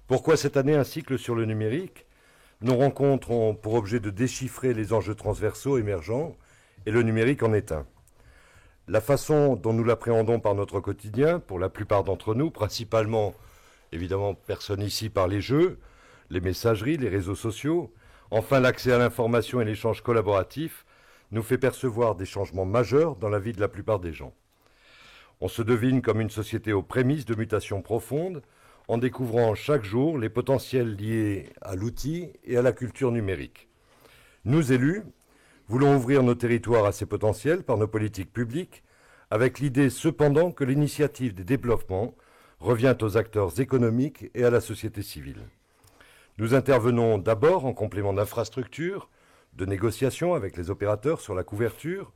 Pourquoi cette année un cycle sur le numérique? Nos rencontres ont pour objet de déchiffrer les enjeux transversaux émergents, et le numérique en est un. La façon dont nous l'appréhendons par notre quotidien, pour la plupart d'entre nous, principalement, évidemment, personne ici par les jeux, les messageries, les réseaux sociaux, enfin l'accès à l'information et l'échange collaboratif, nous fait percevoir des changements majeurs dans la vie de la plupart des gens. On se devine comme une société aux prémices de mutations profondes, en découvrant chaque jour les potentiels liés à l'outil et à la culture numérique. Nous, élus, voulons ouvrir nos territoires à ces potentiels par nos politiques publiques, avec l'idée cependant que l'initiative des développements revient aux acteurs économiques et à la société civile. Nous intervenons d'abord en complément d'infrastructures, de négociations avec les opérateurs sur la couverture.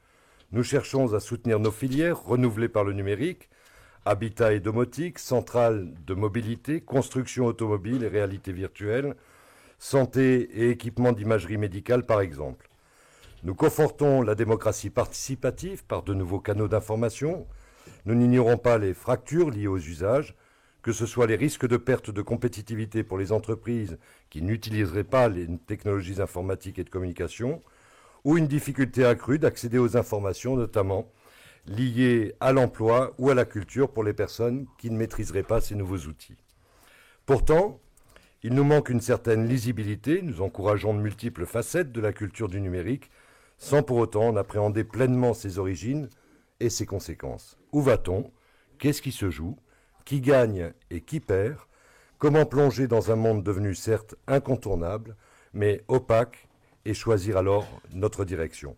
Nous cherchons à soutenir nos filières renouvelées par le numérique, habitat et domotique, centrales de mobilité, construction automobile et réalité virtuelle, santé et équipement d'imagerie médicale par exemple. Nous confortons la démocratie participative par de nouveaux canaux d'information. Nous n'ignorons pas les fractures liées aux usages, que ce soit les risques de perte de compétitivité pour les entreprises qui n'utiliseraient pas les technologies informatiques et de communication, ou une difficulté accrue d'accéder aux informations, notamment liées à l'emploi ou à la culture pour les personnes qui ne maîtriseraient pas ces nouveaux outils. Pourtant, il nous manque une certaine lisibilité, nous encourageons de multiples facettes de la culture du numérique, sans pour autant en appréhender pleinement ses origines et ses conséquences. Où va-t-on? Qu'est-ce qui se joue? Qui gagne et qui perd? Comment plonger dans un monde devenu certes incontournable, mais opaque, et choisir alors notre direction?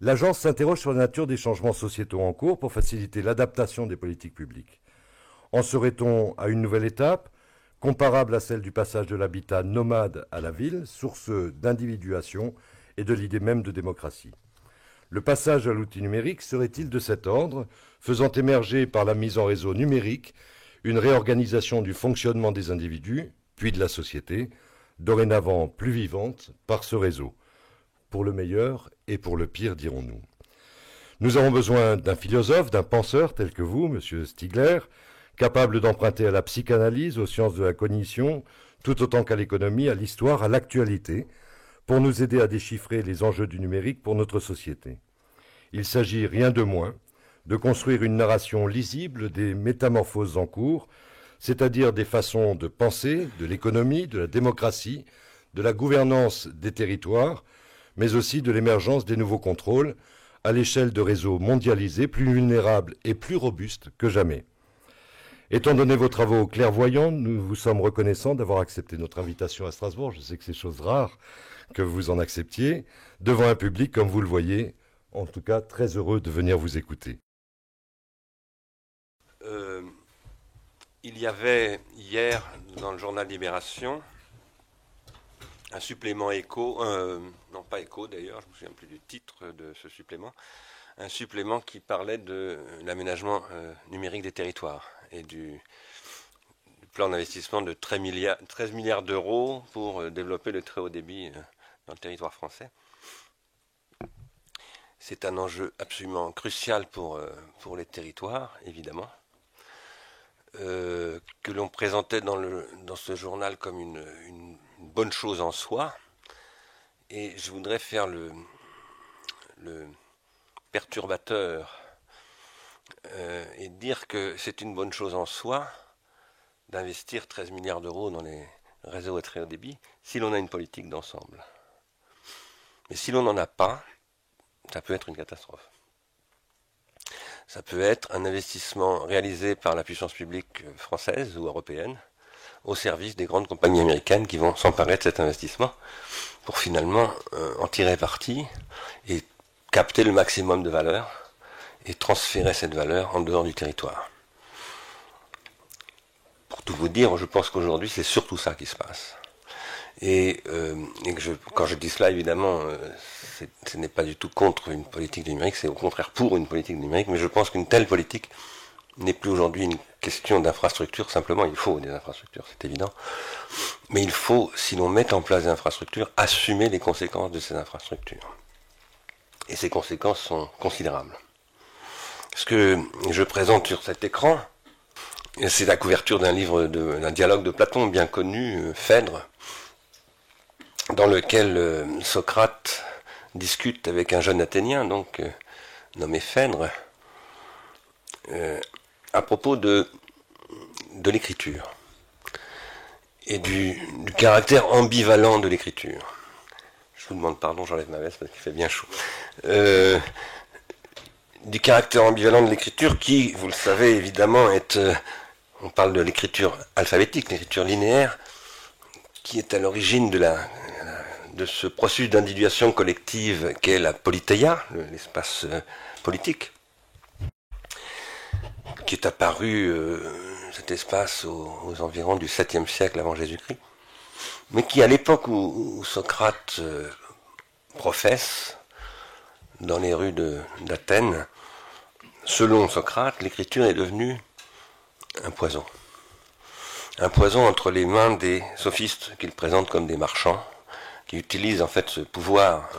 L'agence s'interroge sur la nature des changements sociétaux en cours pour faciliter l'adaptation des politiques publiques. En serait-on à une nouvelle étape, comparable à celle du passage de l'habitat nomade à la ville, source d'individuation et de l'idée même de démocratie? Le passage à l'outil numérique serait-il de cet ordre, faisant émerger par la mise en réseau numérique une réorganisation du fonctionnement des individus, puis de la société, dorénavant plus vivante par ce réseau? Pour le meilleur et pour le pire, dirons-nous. Nous avons besoin d'un philosophe, d'un penseur tel que vous, Monsieur Stigler, capable d'emprunter à la psychanalyse, aux sciences de la cognition, tout autant qu'à l'économie, à l'histoire, à l'actualité, pour nous aider à déchiffrer les enjeux du numérique pour notre société. Il s'agit rien de moins de construire une narration lisible des métamorphoses en cours, c'est-à-dire des façons de penser, de l'économie, de la démocratie, de la gouvernance des territoires, mais aussi de l'émergence des nouveaux contrôles à l'échelle de réseaux mondialisés plus vulnérables et plus robustes que jamais. Étant donné vos travaux clairvoyants, nous vous sommes reconnaissants d'avoir accepté notre invitation à Strasbourg. Je sais que c'est chose rare que vous en acceptiez, devant un public, comme vous le voyez, en tout cas très heureux de venir vous écouter. Il y avait hier, dans le journal Libération, un supplément écho, non pas écho d'ailleurs, je ne me souviens plus du titre de ce supplément, un supplément qui parlait de l'aménagement numérique des territoires et du plan d'investissement de 13 milliards d'euros pour développer le très haut débit dans le territoire français. C'est un enjeu absolument crucial pour les territoires, évidemment, que l'on présentait dans ce journal comme une bonne chose en soi. Et je voudrais faire le perturbateur et dire que c'est une bonne chose en soi d'investir 13 milliards d'euros dans les réseaux à très haut débit si l'on a une politique d'ensemble. Mais si l'on n'en a pas, ça peut être une catastrophe. Ça peut être un investissement réalisé par la puissance publique française ou européenne au service des grandes compagnies américaines qui vont s'emparer de cet investissement pour finalement en tirer parti et capter le maximum de valeur et transférer cette valeur en dehors du territoire. Pour tout vous dire, je pense qu'aujourd'hui c'est surtout ça qui se passe. Et quand je dis cela, évidemment, ce n'est pas du tout contre une politique numérique, c'est au contraire pour une politique numérique, mais je pense qu'une telle politique n'est plus aujourd'hui une question d'infrastructure, simplement il faut des infrastructures, c'est évident, mais il faut, si l'on met en place des infrastructures, assumer les conséquences de ces infrastructures. Et ces conséquences sont considérables. Ce que je présente sur cet écran, C'est la couverture d'un livre, d'un dialogue de Platon bien connu, Phèdre, dans lequel Socrate discute avec un jeune Athénien, donc nommé Phèdre, à propos de l'écriture et du caractère ambivalent de l'écriture. Je vous demande pardon, j'enlève ma veste parce qu'il fait bien chaud. Du caractère ambivalent de l'écriture qui, vous le savez évidemment, on parle de l'écriture alphabétique, l'écriture linéaire, qui est à l'origine de ce processus d'individuation collective qu'est la politeia, l'espace politique, qui est apparu, cet espace, aux environs du 7e siècle avant Jésus-Christ, mais qui, à l'époque où Socrate professe, dans les rues d'Athènes, selon Socrate, l'écriture est devenue un poison. Un poison entre les mains des sophistes qu'il présente comme des marchands, qui utilisent en fait ce pouvoir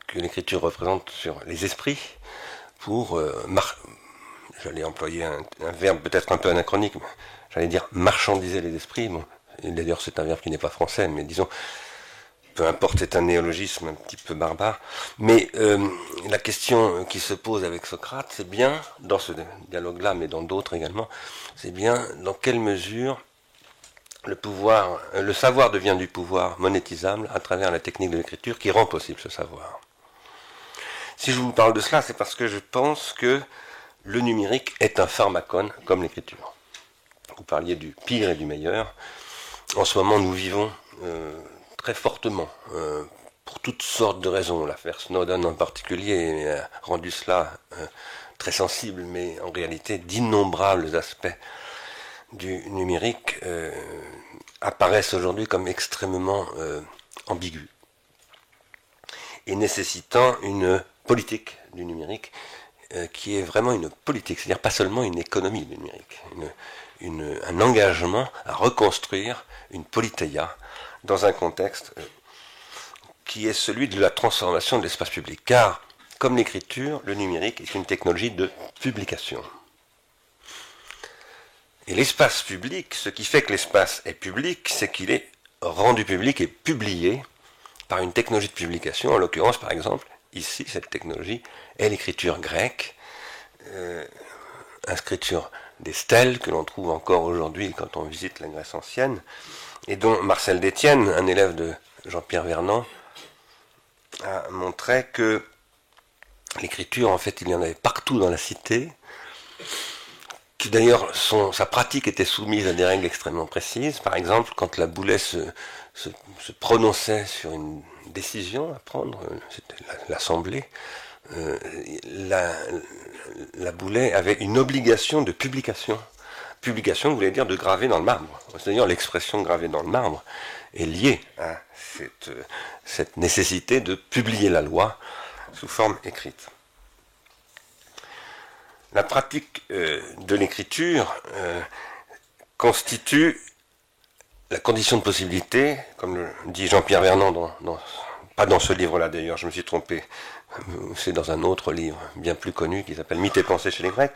que l'écriture représente sur les esprits pour, j'allais employer un verbe peut-être un peu anachronique, mais j'allais dire marchandiser les esprits. Bon, d'ailleurs c'est un verbe qui n'est pas français, mais disons, peu importe, c'est un néologisme un petit peu barbare. Mais la question qui se pose avec Socrate, c'est bien, dans ce dialogue-là, mais dans d'autres également, c'est bien dans quelle mesure le savoir devient du pouvoir monétisable à travers la technique de l'écriture qui rend possible ce savoir. Si je vous parle de cela, c'est parce que je pense que le numérique est un pharmacone comme l'écriture. Vous parliez du pire et du meilleur. En ce moment, nous vivons très fortement, pour toutes sortes de raisons. L'affaire Snowden en particulier a rendu cela très sensible, mais en réalité, d'innombrables aspects du numérique apparaissent aujourd'hui comme extrêmement ambigus et nécessitant une politique du numérique qui est vraiment une politique, c'est-à-dire pas seulement une économie du numérique, un engagement à reconstruire une politeia dans un contexte qui est celui de la transformation de l'espace public. Car, comme l'écriture, le numérique est une technologie de publication. Et l'espace public, ce qui fait que l'espace est public, c'est qu'il est rendu public et publié par une technologie de publication. En l'occurrence, par exemple, ici, cette technologie est l'écriture grecque, inscriture des stèles que l'on trouve encore aujourd'hui quand on visite la Grèce ancienne, et dont Marcel Détienne, un élève de Jean-Pierre Vernant, a montré que l'écriture, en fait, il y en avait partout dans la cité, qui d'ailleurs, sa pratique était soumise à des règles extrêmement précises. Par exemple, quand la Boulay se prononçait sur une décision à prendre, c'était l'Assemblée, la Boulay avait une obligation de publication. Publication voulait dire de graver dans le marbre. C'est-à-dire l'expression gravée dans le marbre est liée à cette nécessité de publier la loi sous forme écrite. La pratique de l'écriture constitue la condition de possibilité, comme le dit Jean-Pierre Vernant, pas dans ce livre-là d'ailleurs, je me suis trompé, c'est dans un autre livre bien plus connu qui s'appelle Mythes et pensées chez les Grecs,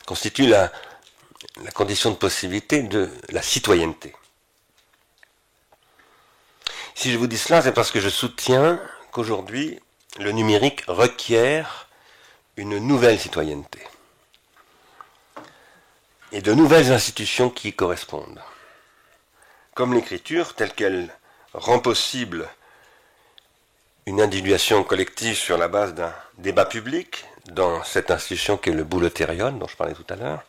constitue la condition de possibilité de la citoyenneté. Si je vous dis cela, c'est parce que je soutiens qu'aujourd'hui, le numérique requiert une nouvelle citoyenneté et de nouvelles institutions qui y correspondent. Comme l'écriture, telle qu'elle rend possible une individuation collective sur la base d'un débat public dans cette institution qu'est le boulotérion, dont je parlais tout à l'heure,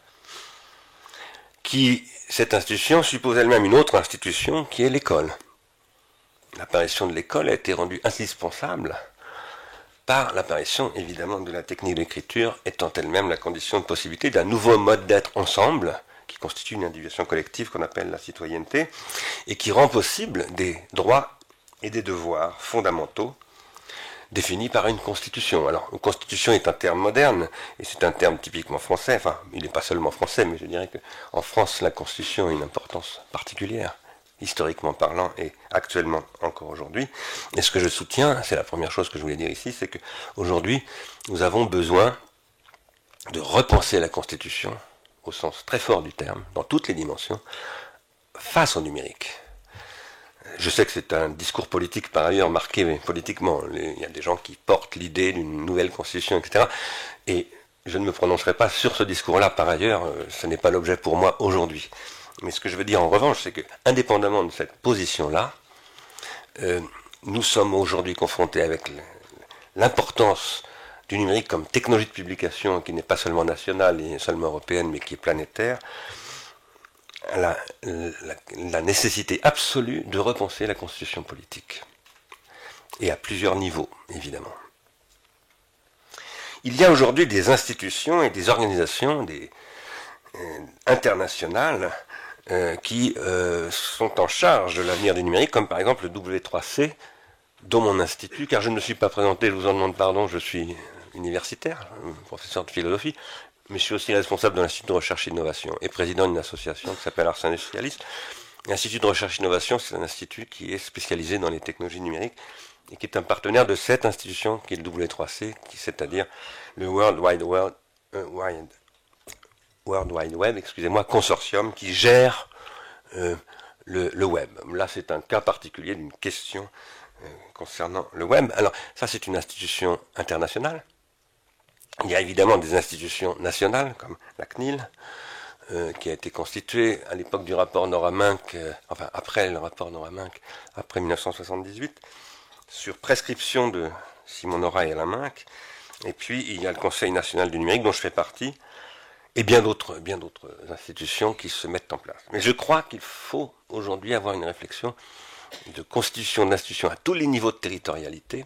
cette institution suppose elle-même une autre institution qui est l'école. L'apparition de l'école a été rendue indispensable par l'apparition évidemment de la technique d'écriture étant elle-même la condition de possibilité d'un nouveau mode d'être ensemble qui constitue une individuation collective qu'on appelle la citoyenneté et qui rend possible des droits et des devoirs fondamentaux définis par une constitution. Alors, une constitution est un terme moderne, et c'est un terme typiquement français, enfin, il n'est pas seulement français, mais je dirais qu'en France, la constitution a une importance particulière, historiquement parlant, et actuellement encore aujourd'hui. Et ce que je soutiens, c'est la première chose que je voulais dire ici, c'est qu'aujourd'hui, nous avons besoin de repenser la constitution au sens très fort du terme, dans toutes les dimensions, face au numérique. Je sais que c'est un discours politique par ailleurs marqué politiquement. Il y a des gens qui portent l'idée d'une nouvelle constitution, etc. Et je ne me prononcerai pas sur ce discours-là par ailleurs, ce n'est pas l'objet pour moi aujourd'hui. Mais ce que je veux dire en revanche, c'est que, indépendamment de cette position-là, nous sommes aujourd'hui confrontés avec l'importance du numérique comme technologie de publication qui n'est pas seulement nationale et seulement européenne, mais qui est planétaire, la nécessité absolue de repenser la constitution politique. Et à plusieurs niveaux, évidemment. Il y a aujourd'hui des institutions et des organisations internationales qui sont en charge de l'avenir du numérique, comme par exemple le W3C, dont mon institut, car je ne me suis pas présenté, je vous en demande pardon, je suis universitaire, professeur de philosophie, mais je suis aussi responsable de l'Institut de recherche et d'innovation et président d'une association qui s'appelle Ars Industrialis. L'Institut de recherche et d'innovation, c'est un institut qui est spécialisé dans les technologies numériques et qui est un partenaire de cette institution qui est le W3C, c'est-à-dire le World Wide Web, excusez-moi, consortium qui gère le web. Là, c'est un cas particulier d'une question concernant le web. Alors, ça, c'est une institution internationale. Il y a évidemment des institutions nationales, comme la CNIL, qui a été constituée à l'époque du rapport Noraminck, enfin après le rapport Noraminck, après 1978, sur prescription de Simon Nora et Alain Minck. Et puis, il y a le Conseil national du numérique, dont je fais partie, et bien d'autres institutions qui se mettent en place. Mais je crois qu'il faut aujourd'hui avoir une réflexion de constitution d'institutions à tous les niveaux de territorialité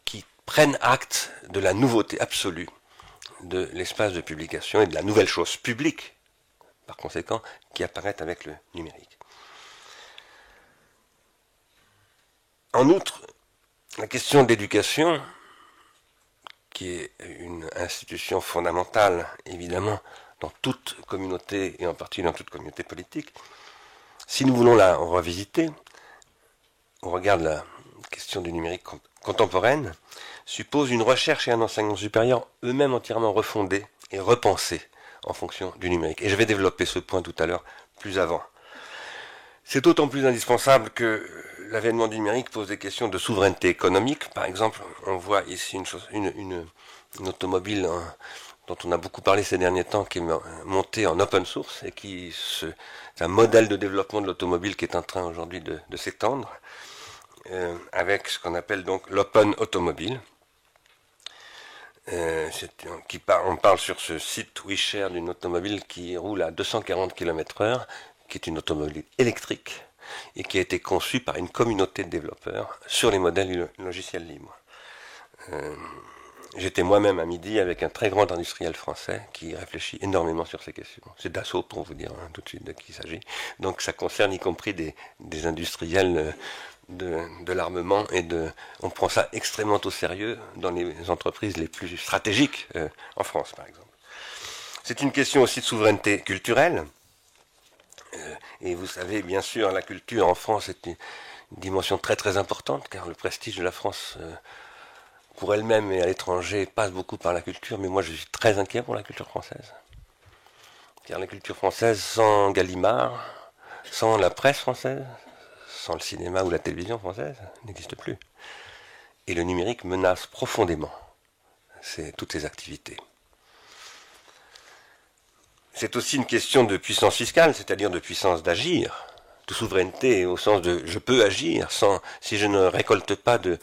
qui prennent acte de la nouveauté absolue de l'espace de publication et de la nouvelle chose publique, par conséquent, qui apparaît avec le numérique. En outre, la question d'éducation, qui est une institution fondamentale, évidemment, dans toute communauté, et en particulier dans toute communauté politique, si nous voulons la revisiter, on regarde la question du numérique contemporaine, suppose une recherche et un enseignement supérieur eux-mêmes entièrement refondés et repensés en fonction du numérique. Et je vais développer ce point tout à l'heure, plus avant. C'est d'autant plus indispensable que l'avènement du numérique pose des questions de souveraineté économique. Par exemple, on voit ici une automobile dont on a beaucoup parlé ces derniers temps, qui est montée en open source et c'est un modèle de développement de l'automobile qui est en train aujourd'hui de s'étendre, avec ce qu'on appelle donc l'open automobile. On parle sur ce site WeShare d'une automobile qui roule à 240 km/h, qui est une automobile électrique et qui a été conçue par une communauté de développeurs sur les modèles logiciels libres. J'étais moi-même à midi avec un très grand industriel français qui réfléchit énormément sur ces questions. C'est Dassault, pour vous dire tout de suite de qui il s'agit. Donc ça concerne y compris des industriels de l'armement on prend ça extrêmement au sérieux dans les entreprises les plus stratégiques en France, par exemple. C'est une question aussi de souveraineté culturelle. Et vous savez, bien sûr, la culture en France est une dimension très très importante, car le prestige de la France pour elle-même et à l'étranger passe beaucoup par la culture, mais moi je suis très inquiet pour la culture française. Car la culture française, sans Gallimard, sans la presse française, sans le cinéma ou la télévision française, n'existe plus. Et le numérique menace profondément toutes ces activités. C'est aussi une question de puissance fiscale, c'est-à-dire de puissance d'agir, de souveraineté au sens de je peux agir si je ne récolte pas de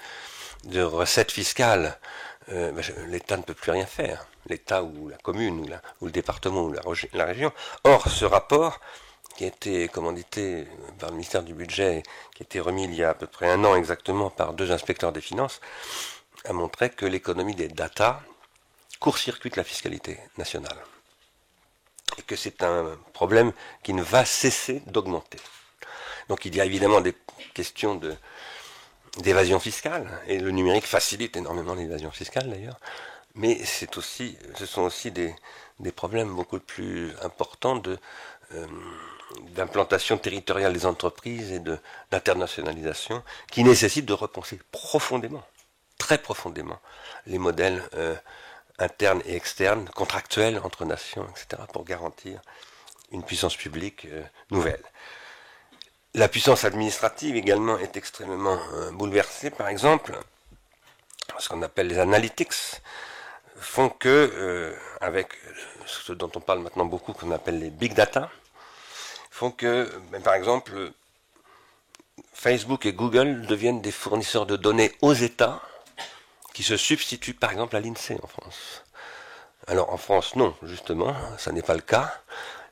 recettes fiscales, l'État ne peut plus rien faire. L'État ou la commune ou le département ou la région. Or, ce rapport qui a été commandité par le ministère du Budget, qui a été remis il y a à peu près un an exactement par 2 inspecteurs des finances, a montré que l'économie des data court-circuite la fiscalité nationale. Et que c'est un problème qui ne va cesser d'augmenter. Donc il y a évidemment des questions d'évasion fiscale, et le numérique facilite énormément l'évasion fiscale d'ailleurs, mais ce sont aussi des problèmes beaucoup plus importants d'implantation territoriale des entreprises et d'internationalisation, qui nécessitent de repenser profondément, très profondément, les modèles internes et externes, contractuelles entre nations, etc., pour garantir une puissance publique nouvelle. La puissance administrative également est extrêmement bouleversée. Par exemple, ce qu'on appelle les analytics font que, avec ce dont on parle maintenant beaucoup, qu'on appelle les big data, font que, par exemple, Facebook et Google deviennent des fournisseurs de données aux États qui se substituent par exemple à l'INSEE en France. Alors en France, non, justement, ça n'est pas le cas,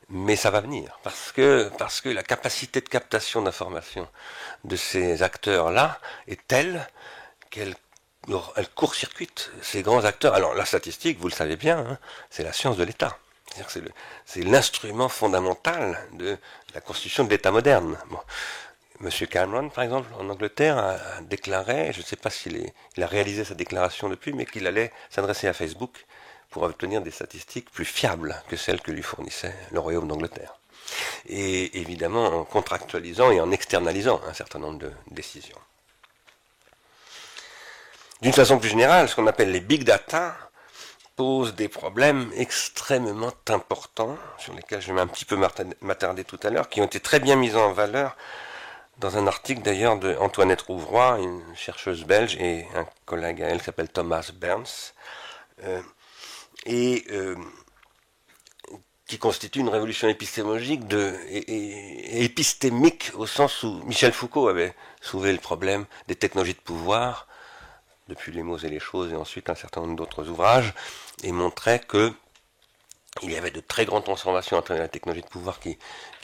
mais ça va venir, parce que la capacité de captation d'informations de ces acteurs-là est telle qu'elle court-circuite ces grands acteurs. Alors la statistique, vous le savez bien, hein, c'est la science de l'État. C'est l'instrument fondamental de la constitution de l'État moderne. Bon. Monsieur Cameron, par exemple, en Angleterre, a déclaré, je ne sais pas s'il a réalisé sa déclaration depuis, mais qu'il allait s'adresser à Facebook pour obtenir des statistiques plus fiables que celles que lui fournissait le Royaume d'Angleterre. Et évidemment en contractualisant et en externalisant un certain nombre de décisions. D'une façon plus générale, ce qu'on appelle les big data pose des problèmes extrêmement importants, sur lesquels je vais un petit peu m'attarder tout à l'heure, qui ont été très bien mis en valeur dans un article d'ailleurs de Antoinette Rouvroy, une chercheuse belge, et un collègue à elle qui s'appelle Thomas Burns, qui constitue une révolution épistémologique et épistémique, au sens où Michel Foucault avait soulevé le problème des technologies de pouvoir, depuis Les mots et les choses, et ensuite un certain nombre d'autres ouvrages, et montrait que il y avait de très grandes transformations à travers la technologie de pouvoir qui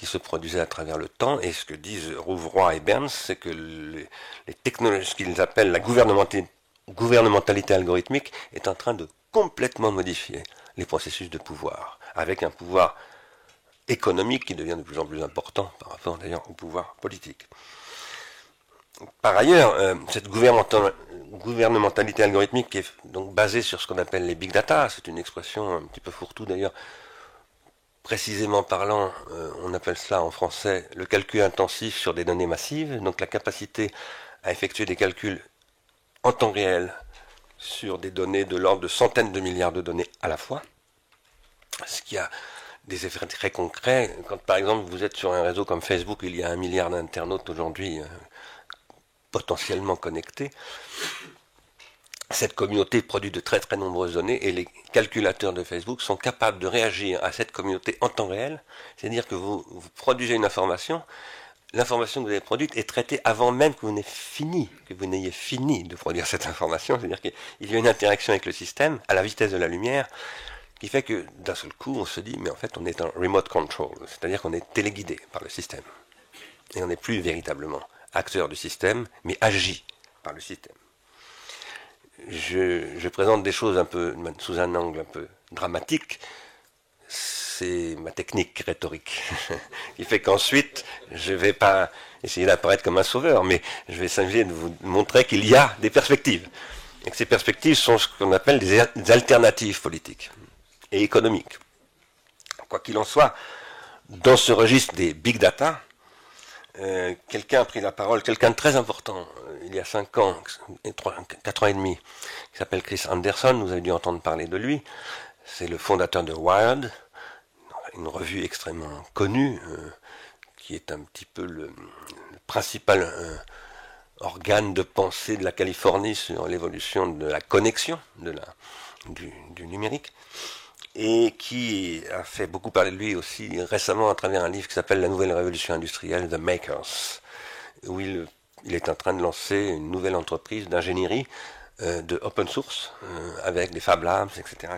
se produisaient à travers le temps, et ce que disent Rouvroy et Burns, c'est que les technologies, ce qu'ils appellent la gouvernementalité algorithmique, est en train de complètement modifier les processus de pouvoir, avec un pouvoir économique qui devient de plus en plus important par rapport d'ailleurs au pouvoir politique. Par ailleurs, cette gouvernementalité algorithmique qui est donc basée sur ce qu'on appelle les big data, c'est une expression un petit peu fourre-tout d'ailleurs, précisément parlant, on appelle cela en français le calcul intensif sur des données massives, donc la capacité à effectuer des calculs en temps réel sur des données de l'ordre de centaines de milliards de données à la fois, ce qui a des effets très concrets. Quand par exemple vous êtes sur un réseau comme Facebook, il y a 1 milliard d'internautes aujourd'hui potentiellement connectés, cette communauté produit de très très nombreuses données et les calculateurs de Facebook sont capables de réagir à cette communauté en temps réel, c'est-à-dire que vous produisez une information, l'information que vous avez produite est traitée avant même que vous n'ayez fini de produire cette information, c'est-à-dire qu'il y a une interaction avec le système à la vitesse de la lumière qui fait que d'un seul coup on se dit mais en fait on est en remote control, c'est-à-dire qu'on est téléguidé par le système et on n'est plus véritablement acteur du système mais agi par le système. Je présente des choses un peu sous un angle un peu dramatique, c'est ma technique rhétorique qui fait qu'ensuite je ne vais pas essayer d'apparaître comme un sauveur, mais je vais s'amuser de vous montrer qu'il y a des perspectives et que ces perspectives sont ce qu'on appelle des alternatives politiques et économiques. Quoi qu'il en soit, dans ce registre des big data, quelqu'un a pris la parole, quelqu'un de très important, il y a 5 ans, 4 ans et demi, qui s'appelle Chris Anderson, vous avez dû entendre parler de lui, c'est le fondateur de Wired, une revue extrêmement connue, qui est un petit peu le principal organe de pensée de la Californie sur l'évolution de la connexion du numérique, et qui a fait beaucoup parler de lui aussi récemment à travers un livre qui s'appelle La nouvelle révolution industrielle, The Makers, où il est en train de lancer une nouvelle entreprise d'ingénierie de open source avec des Fab Labs, etc.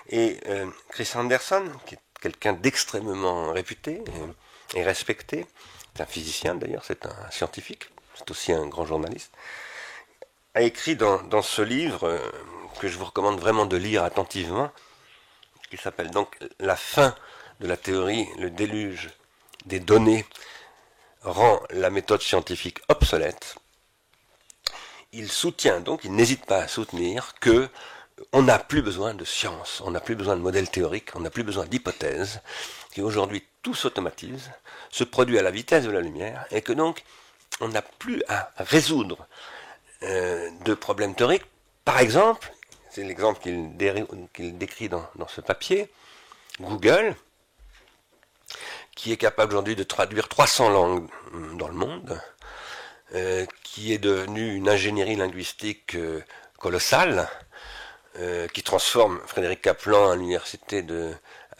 Et Chris Anderson, qui est quelqu'un d'extrêmement réputé et respecté, c'est un physicien d'ailleurs, c'est un scientifique, c'est aussi un grand journaliste, a écrit dans ce livre que je vous recommande vraiment de lire attentivement, qui s'appelle donc La fin de la théorie, le déluge des données rend la méthode scientifique obsolète. Il soutient donc, il n'hésite pas à soutenir que on n'a plus besoin de science, on n'a plus besoin de modèles théoriques, on n'a plus besoin d'hypothèses, qu'aujourd'hui tout s'automatise, se produit à la vitesse de la lumière, et que donc on n'a plus à résoudre de problèmes théoriques. Par exemple, c'est l'exemple qu'il décrit dans ce papier, Google, qui est capable aujourd'hui de traduire 300 langues dans le monde, qui est devenu une ingénierie linguistique colossale, qui transforme, Frédéric Kaplan à l'université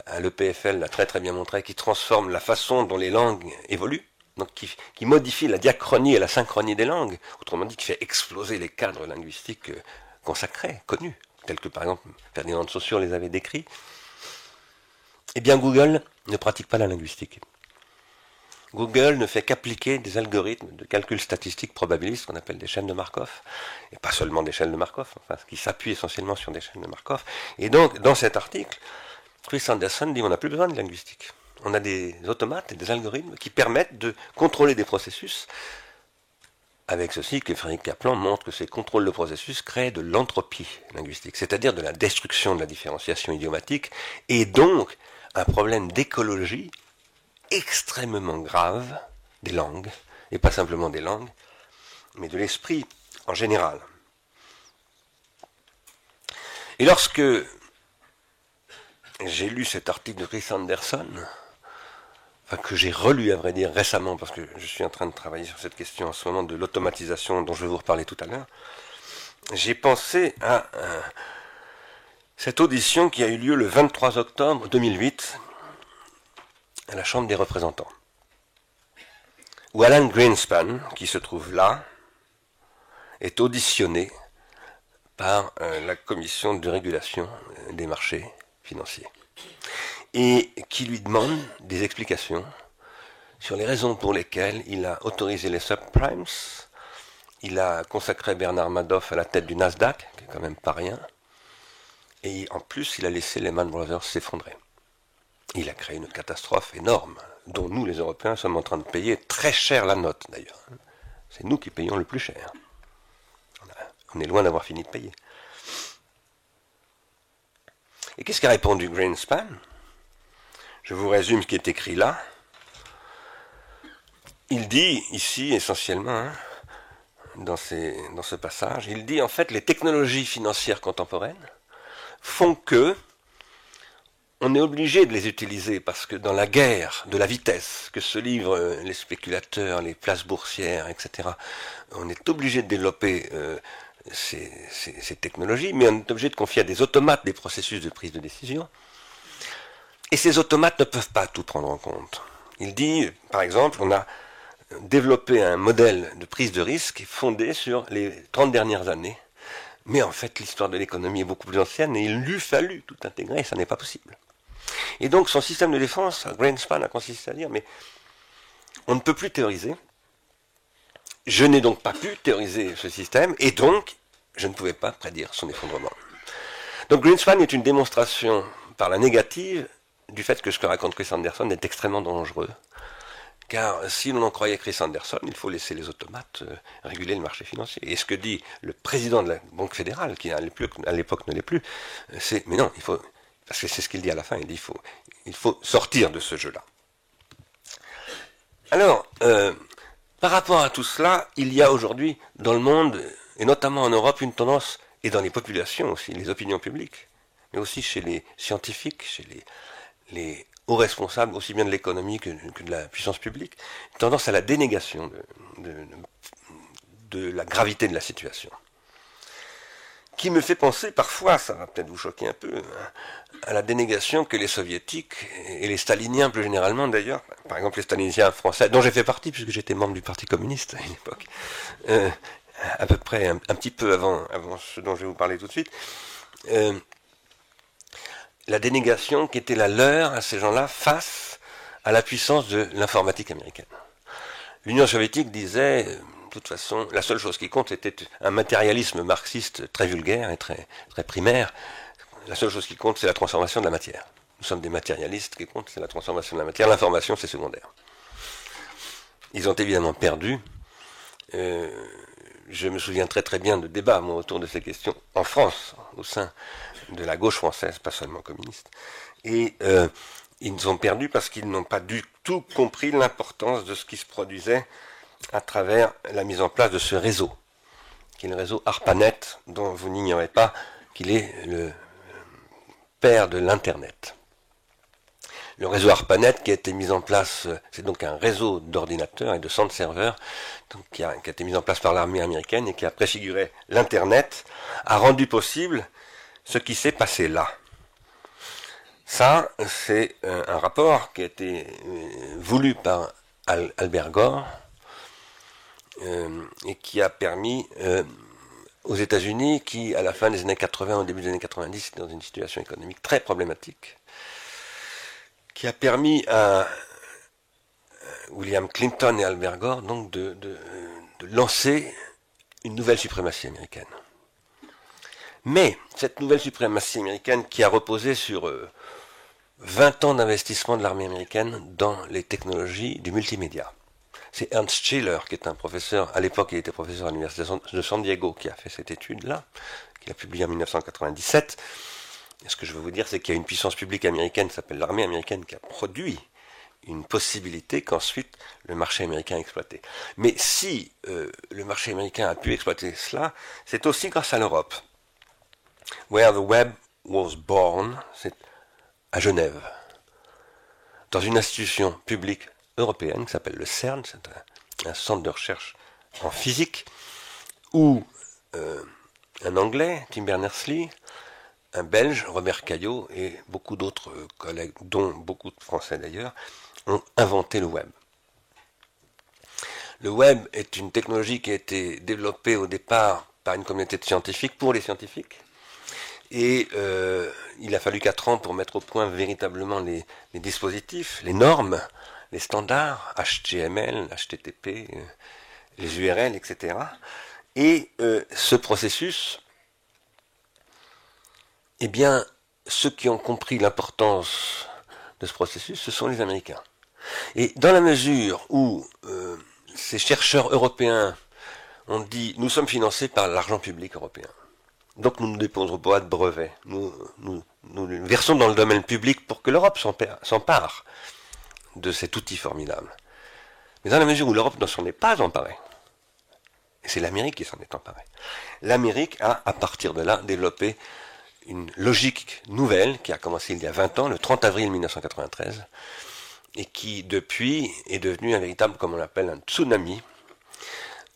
à l'EPFL l'a très très bien montré, qui transforme la façon dont les langues évoluent, donc qui modifie la diachronie et la synchronie des langues, autrement dit qui fait exploser les cadres linguistiques consacrés, connus, tels que par exemple Ferdinand de Saussure les avait décrits. Eh bien Google ne pratique pas la linguistique. Google ne fait qu'appliquer des algorithmes de calcul statistique probabiliste qu'on appelle des chaînes de Markov, et pas seulement des chaînes de Markov, enfin, qui s'appuient essentiellement sur des chaînes de Markov. Et donc, dans cet article, Chris Anderson dit on n'a plus besoin de linguistique. On a des automates et des algorithmes qui permettent de contrôler des processus, avec ceci que Frédéric Kaplan montre que ces contrôles de processus créent de l'entropie linguistique, c'est-à-dire de la destruction de la différenciation idiomatique, et donc un problème d'écologie extrêmement grave des langues, et pas simplement des langues, mais de l'esprit en général. Et lorsque j'ai lu cet article de Chris Anderson, enfin que j'ai relu à vrai dire récemment, parce que je suis en train de travailler sur cette question en ce moment de l'automatisation dont je vais vous reparler tout à l'heure, j'ai pensé à cette audition qui a eu lieu le 23 octobre 2008 à la Chambre des représentants, où Alan Greenspan, qui se trouve là, est auditionné par la commission de régulation des marchés financiers, et qui lui demande des explications sur les raisons pour lesquelles il a autorisé les subprimes, il a consacré Bernard Madoff à la tête du Nasdaq, qui est quand même pas rien, et en plus il a laissé Lehman Brothers s'effondrer. Il a créé une catastrophe énorme, dont nous, les Européens, sommes en train de payer très cher la note, d'ailleurs. C'est nous qui payons le plus cher. On est loin d'avoir fini de payer. Et qu'est-ce qu'a répondu Greenspan? Je vous résume ce qui est écrit là. Il dit, ici, essentiellement, dans ce passage, il dit, en fait, les technologies financières contemporaines font que on est obligé de les utiliser parce que dans la guerre de la vitesse que se livrent les spéculateurs, les places boursières, etc., on est obligé de développer ces technologies, mais on est obligé de confier à des automates des processus de prise de décision. Et ces automates ne peuvent pas tout prendre en compte. Il dit, par exemple, on a développé un modèle de prise de risque fondé sur les 30 dernières années. Mais en fait, l'histoire de l'économie est beaucoup plus ancienne et il lui fallu tout intégrer, ça n'est pas possible. Et donc son système de défense, Greenspan, a consisté à dire, mais on ne peut plus théoriser, je n'ai donc pas pu théoriser ce système, et donc je ne pouvais pas prédire son effondrement. Donc Greenspan est une démonstration par la négative du fait que ce que raconte Chris Anderson est extrêmement dangereux. Car si l'on en croyait Chris Anderson, il faut laisser les automates réguler le marché financier. Et ce que dit le président de la Banque fédérale, qui à l'époque ne l'est plus, c'est mais non, il faut, parce que c'est ce qu'il dit à la fin, il dit il faut sortir de ce jeu-là. Alors, par rapport à tout cela, il y a aujourd'hui dans le monde, et notamment en Europe, une tendance, et dans les populations aussi, les opinions publiques, mais aussi chez les scientifiques, chez les hauts responsables, aussi bien de l'économie que de la puissance publique, une tendance à la dénégation de la gravité de la situation. Qui me fait penser parfois, ça va peut-être vous choquer un peu, à la dénégation que les soviétiques, et les staliniens plus généralement d'ailleurs, par exemple les staliniens français, dont j'ai fait partie puisque j'étais membre du Parti communiste à une époque, à peu près un petit peu avant ce dont je vais vous parler tout de suite, la dénégation qui était la leur à ces gens-là face à la puissance de l'informatique américaine. L'Union soviétique disait, de toute façon, la seule chose qui compte était un matérialisme marxiste très vulgaire et très, très primaire. La seule chose qui compte, c'est la transformation de la matière. Nous sommes des matérialistes, ce qui compte, c'est la transformation de la matière. L'information, c'est secondaire. Ils ont évidemment perdu. Je me souviens très très bien de débats, moi, autour de ces questions, en France, au sein de la gauche française, pas seulement communiste. Et ils ont perdu parce qu'ils n'ont pas du tout compris l'importance de ce qui se produisait à travers la mise en place de ce réseau, qui est le réseau ARPANET, dont vous n'ignorez pas qu'il est le père de l'Internet. Le réseau ARPANET qui a été mis en place, c'est donc un réseau d'ordinateurs et de centres serveurs qui a été mis en place par l'armée américaine et qui a préfiguré l'Internet, a rendu possible ce qui s'est passé là. Ça, c'est un rapport qui a été voulu par Albert Gore et qui a permis aux États-Unis, qui à la fin des années 80, au début des années 90, étaient dans une situation économique très problématique, qui a permis à William Clinton et Albert Gore donc de lancer une nouvelle suprématie américaine. Mais cette nouvelle suprématie américaine qui a reposé sur 20 ans d'investissement de l'armée américaine dans les technologies du multimédia. C'est Ernst Schiller, qui est un professeur, à l'époque il était professeur à l'université de San Diego, qui a fait cette étude-là, qu'il a publiée en 1997. Et ce que je veux vous dire, c'est qu'il y a une puissance publique américaine qui s'appelle l'armée américaine qui a produit une possibilité qu'ensuite le marché américain a exploité. Mais si le marché américain a pu exploiter cela, c'est aussi grâce à l'Europe. Where the web was born, c'est à Genève, dans une institution publique européenne qui s'appelle le CERN, c'est un centre de recherche en physique, où un Anglais, Tim Berners-Lee, un Belge, Robert Caillot, et beaucoup d'autres collègues, dont beaucoup de Français d'ailleurs, ont inventé le web. Le web est une technologie qui a été développée au départ par une communauté de scientifiques, pour les scientifiques, et il a fallu 4 ans pour mettre au point véritablement les dispositifs, les normes, les standards, HTML, HTTP, les URL, etc. Et ce processus, eh bien, ceux qui ont compris l'importance de ce processus, ce sont les Américains. Et dans la mesure où ces chercheurs européens ont dit « nous sommes financés par l'argent public européen », donc nous ne déposerons pas de brevets, nous versons dans le domaine public pour que l'Europe s'empare de cet outil formidable. Mais dans la mesure où l'Europe ne s'en est pas emparée, et c'est l'Amérique qui s'en est emparée, l'Amérique a, à partir de là, développé une logique nouvelle qui a commencé il y a 20 ans, le 30 avril 1993, et qui, depuis, est devenue un véritable, comme on l'appelle, un tsunami.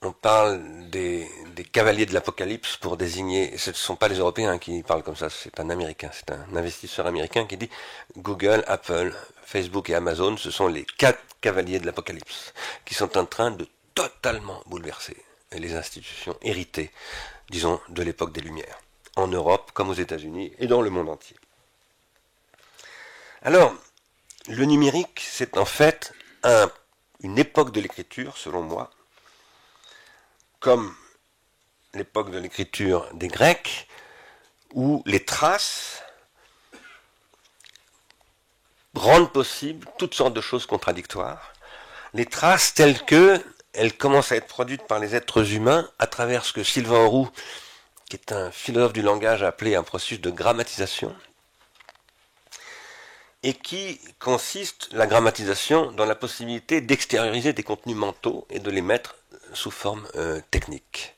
On parle des cavaliers de l'Apocalypse pour désigner, ce ne sont pas les Européens qui parlent comme ça, c'est un Américain, c'est un investisseur américain qui dit Google, Apple, Facebook et Amazon, ce sont les 4 cavaliers de l'Apocalypse qui sont en train de totalement bouleverser les institutions héritées, disons, de l'époque des Lumières, en Europe comme aux États-Unis et dans le monde entier. Alors, le numérique, c'est en fait une époque de l'écriture, selon moi, comme l'époque de l'écriture des Grecs, où les traces rendent possible toutes sortes de choses contradictoires. Les traces telles qu'elles commencent à être produites par les êtres humains à travers ce que Sylvain Roux, qui est un philosophe du langage, a appelé un processus de grammatisation, et qui consiste, la grammatisation, dans la possibilité d'extérioriser des contenus mentaux et de les mettre sous forme technique.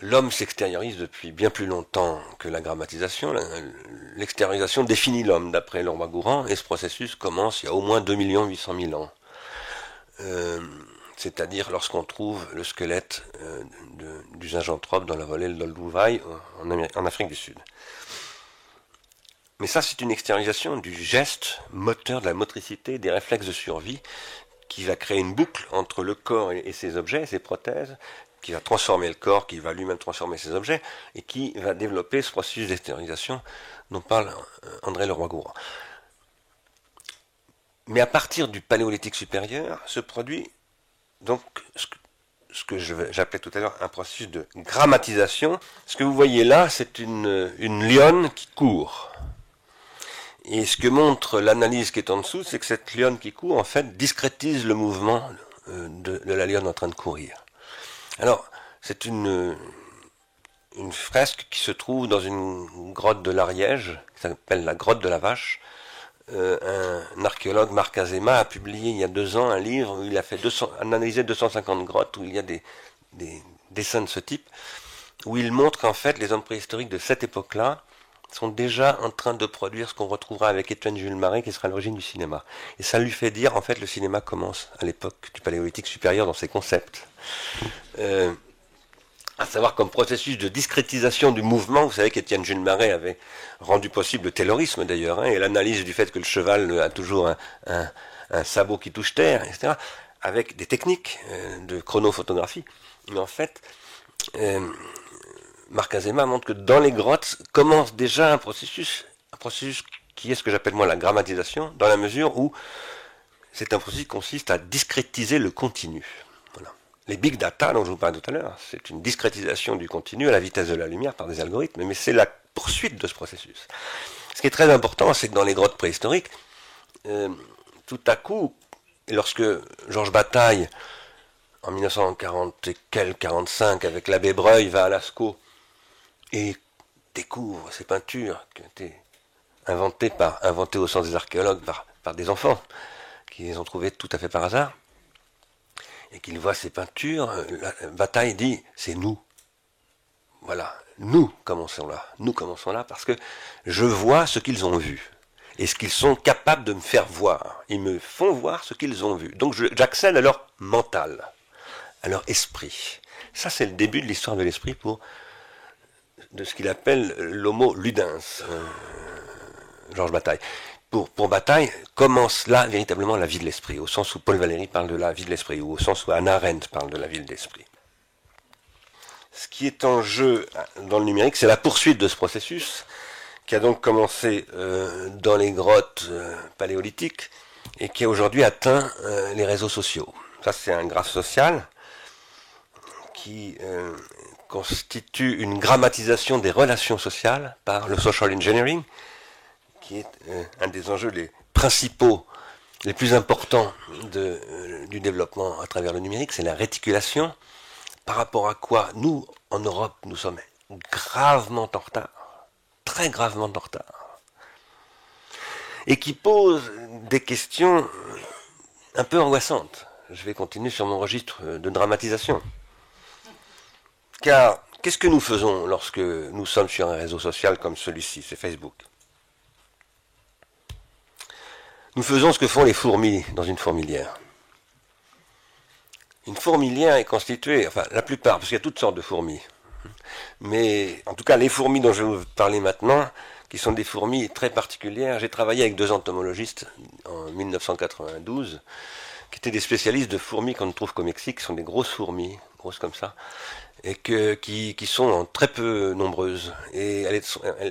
L'homme s'extériorise depuis bien plus longtemps que la grammatisation. L'extériorisation définit l'homme, d'après Leroi-Gourhan, et ce processus commence il y a au moins 2 800 000 ans. C'est-à-dire lorsqu'on trouve le squelette du gingentrope dans la vallée de l'Olduvai en Afrique du Sud. Mais ça, c'est une extériorisation du geste moteur, de la motricité, des réflexes de survie, qui va créer une boucle entre le corps et ses objets, ses prothèses, qui va transformer le corps, qui va lui-même transformer ses objets, et qui va développer ce processus d'extériorisation dont parle André Leroi-Gourhan. Mais à partir du Paléolithique supérieur, se produit donc ce que j'appelais tout à l'heure un processus de grammatisation. Ce que vous voyez là, c'est une lionne qui court. Et ce que montre l'analyse qui est en dessous, c'est que cette lionne qui court, en fait, discrétise le mouvement de la lionne en train de courir. Alors, c'est une fresque qui se trouve dans une grotte de l'Ariège, qui s'appelle la grotte de la Vache. Un archéologue, Marc Azema, a publié il y a 2 ans un livre où il a fait analysé 250 grottes, où il y a des dessins de ce type. où il montre qu'en fait les hommes préhistoriques de cette époque-là sont déjà en train de produire ce qu'on retrouvera avec Étienne Jules Marais, qui sera à l'origine du cinéma. Et ça lui fait dire, en fait, le cinéma commence à l'époque du Paléolithique supérieur dans ses concepts. À savoir comme processus de discrétisation du mouvement. Vous savez qu'Étienne Jules Marais avait rendu possible le taylorisme d'ailleurs, hein, et l'analyse du fait que le cheval a toujours un sabot qui touche terre, etc., avec des techniques de chronophotographie. Mais en fait, Marc Azéma montre que dans les grottes commence déjà un processus qui est ce que j'appelle moi la grammatisation, dans la mesure où c'est un processus qui consiste à discrétiser le continu. Voilà. Les big data dont je vous parlais tout à l'heure, c'est une discrétisation du continu à la vitesse de la lumière par des algorithmes, mais c'est la poursuite de ce processus. Ce qui est très important, c'est que dans les grottes préhistoriques, tout à coup, lorsque Georges Bataille, en 1940 et quelques, 45, avec l'abbé Breuil, va à Lascaux et découvre ces peintures qui ont été inventées au sens des archéologues par des enfants, qui les ont trouvées tout à fait par hasard, et qu'il voit ces peintures, Bataille dit, c'est nous. Voilà, nous commençons là, parce que je vois ce qu'ils ont vu, et ce qu'ils sont capables de me faire voir. Ils me font voir ce qu'ils ont vu. Donc j'accède à leur mental, à leur esprit. Ça, c'est le début de l'histoire de l'esprit de ce qu'il appelle l'homo ludens, Georges Bataille. Pour Bataille, commence là véritablement la vie de l'esprit, au sens où Paul Valéry parle de la vie de l'esprit, ou au sens où Hannah Arendt parle de la vie de l'esprit. Ce qui est en jeu dans le numérique, c'est la poursuite de ce processus, qui a donc commencé dans les grottes paléolithiques, et qui a aujourd'hui atteint les réseaux sociaux. Ça, c'est un graphe social qui constitue une grammatisation des relations sociales par le social engineering, qui est un des enjeux les principaux, les plus importants du développement à travers le numérique, c'est la réticulation, par rapport à quoi nous, en Europe, nous sommes gravement en retard, très gravement en retard, et qui pose des questions un peu angoissantes. Je vais continuer sur mon registre de dramatisation. Car qu'est-ce que nous faisons lorsque nous sommes sur un réseau social comme celui-ci, c'est Facebook ? Nous faisons ce que font les fourmis dans une fourmilière. Une fourmilière est constituée, enfin la plupart, parce qu'il y a toutes sortes de fourmis, mais en tout cas les fourmis dont je vais vous parler maintenant, qui sont des fourmis très particulières, j'ai travaillé avec 2 entomologistes en 1992, qui étaient des spécialistes de fourmis qu'on ne trouve qu'au Mexique, qui sont des grosses fourmis, grosses comme ça, et qui sont très peu nombreuses, et elles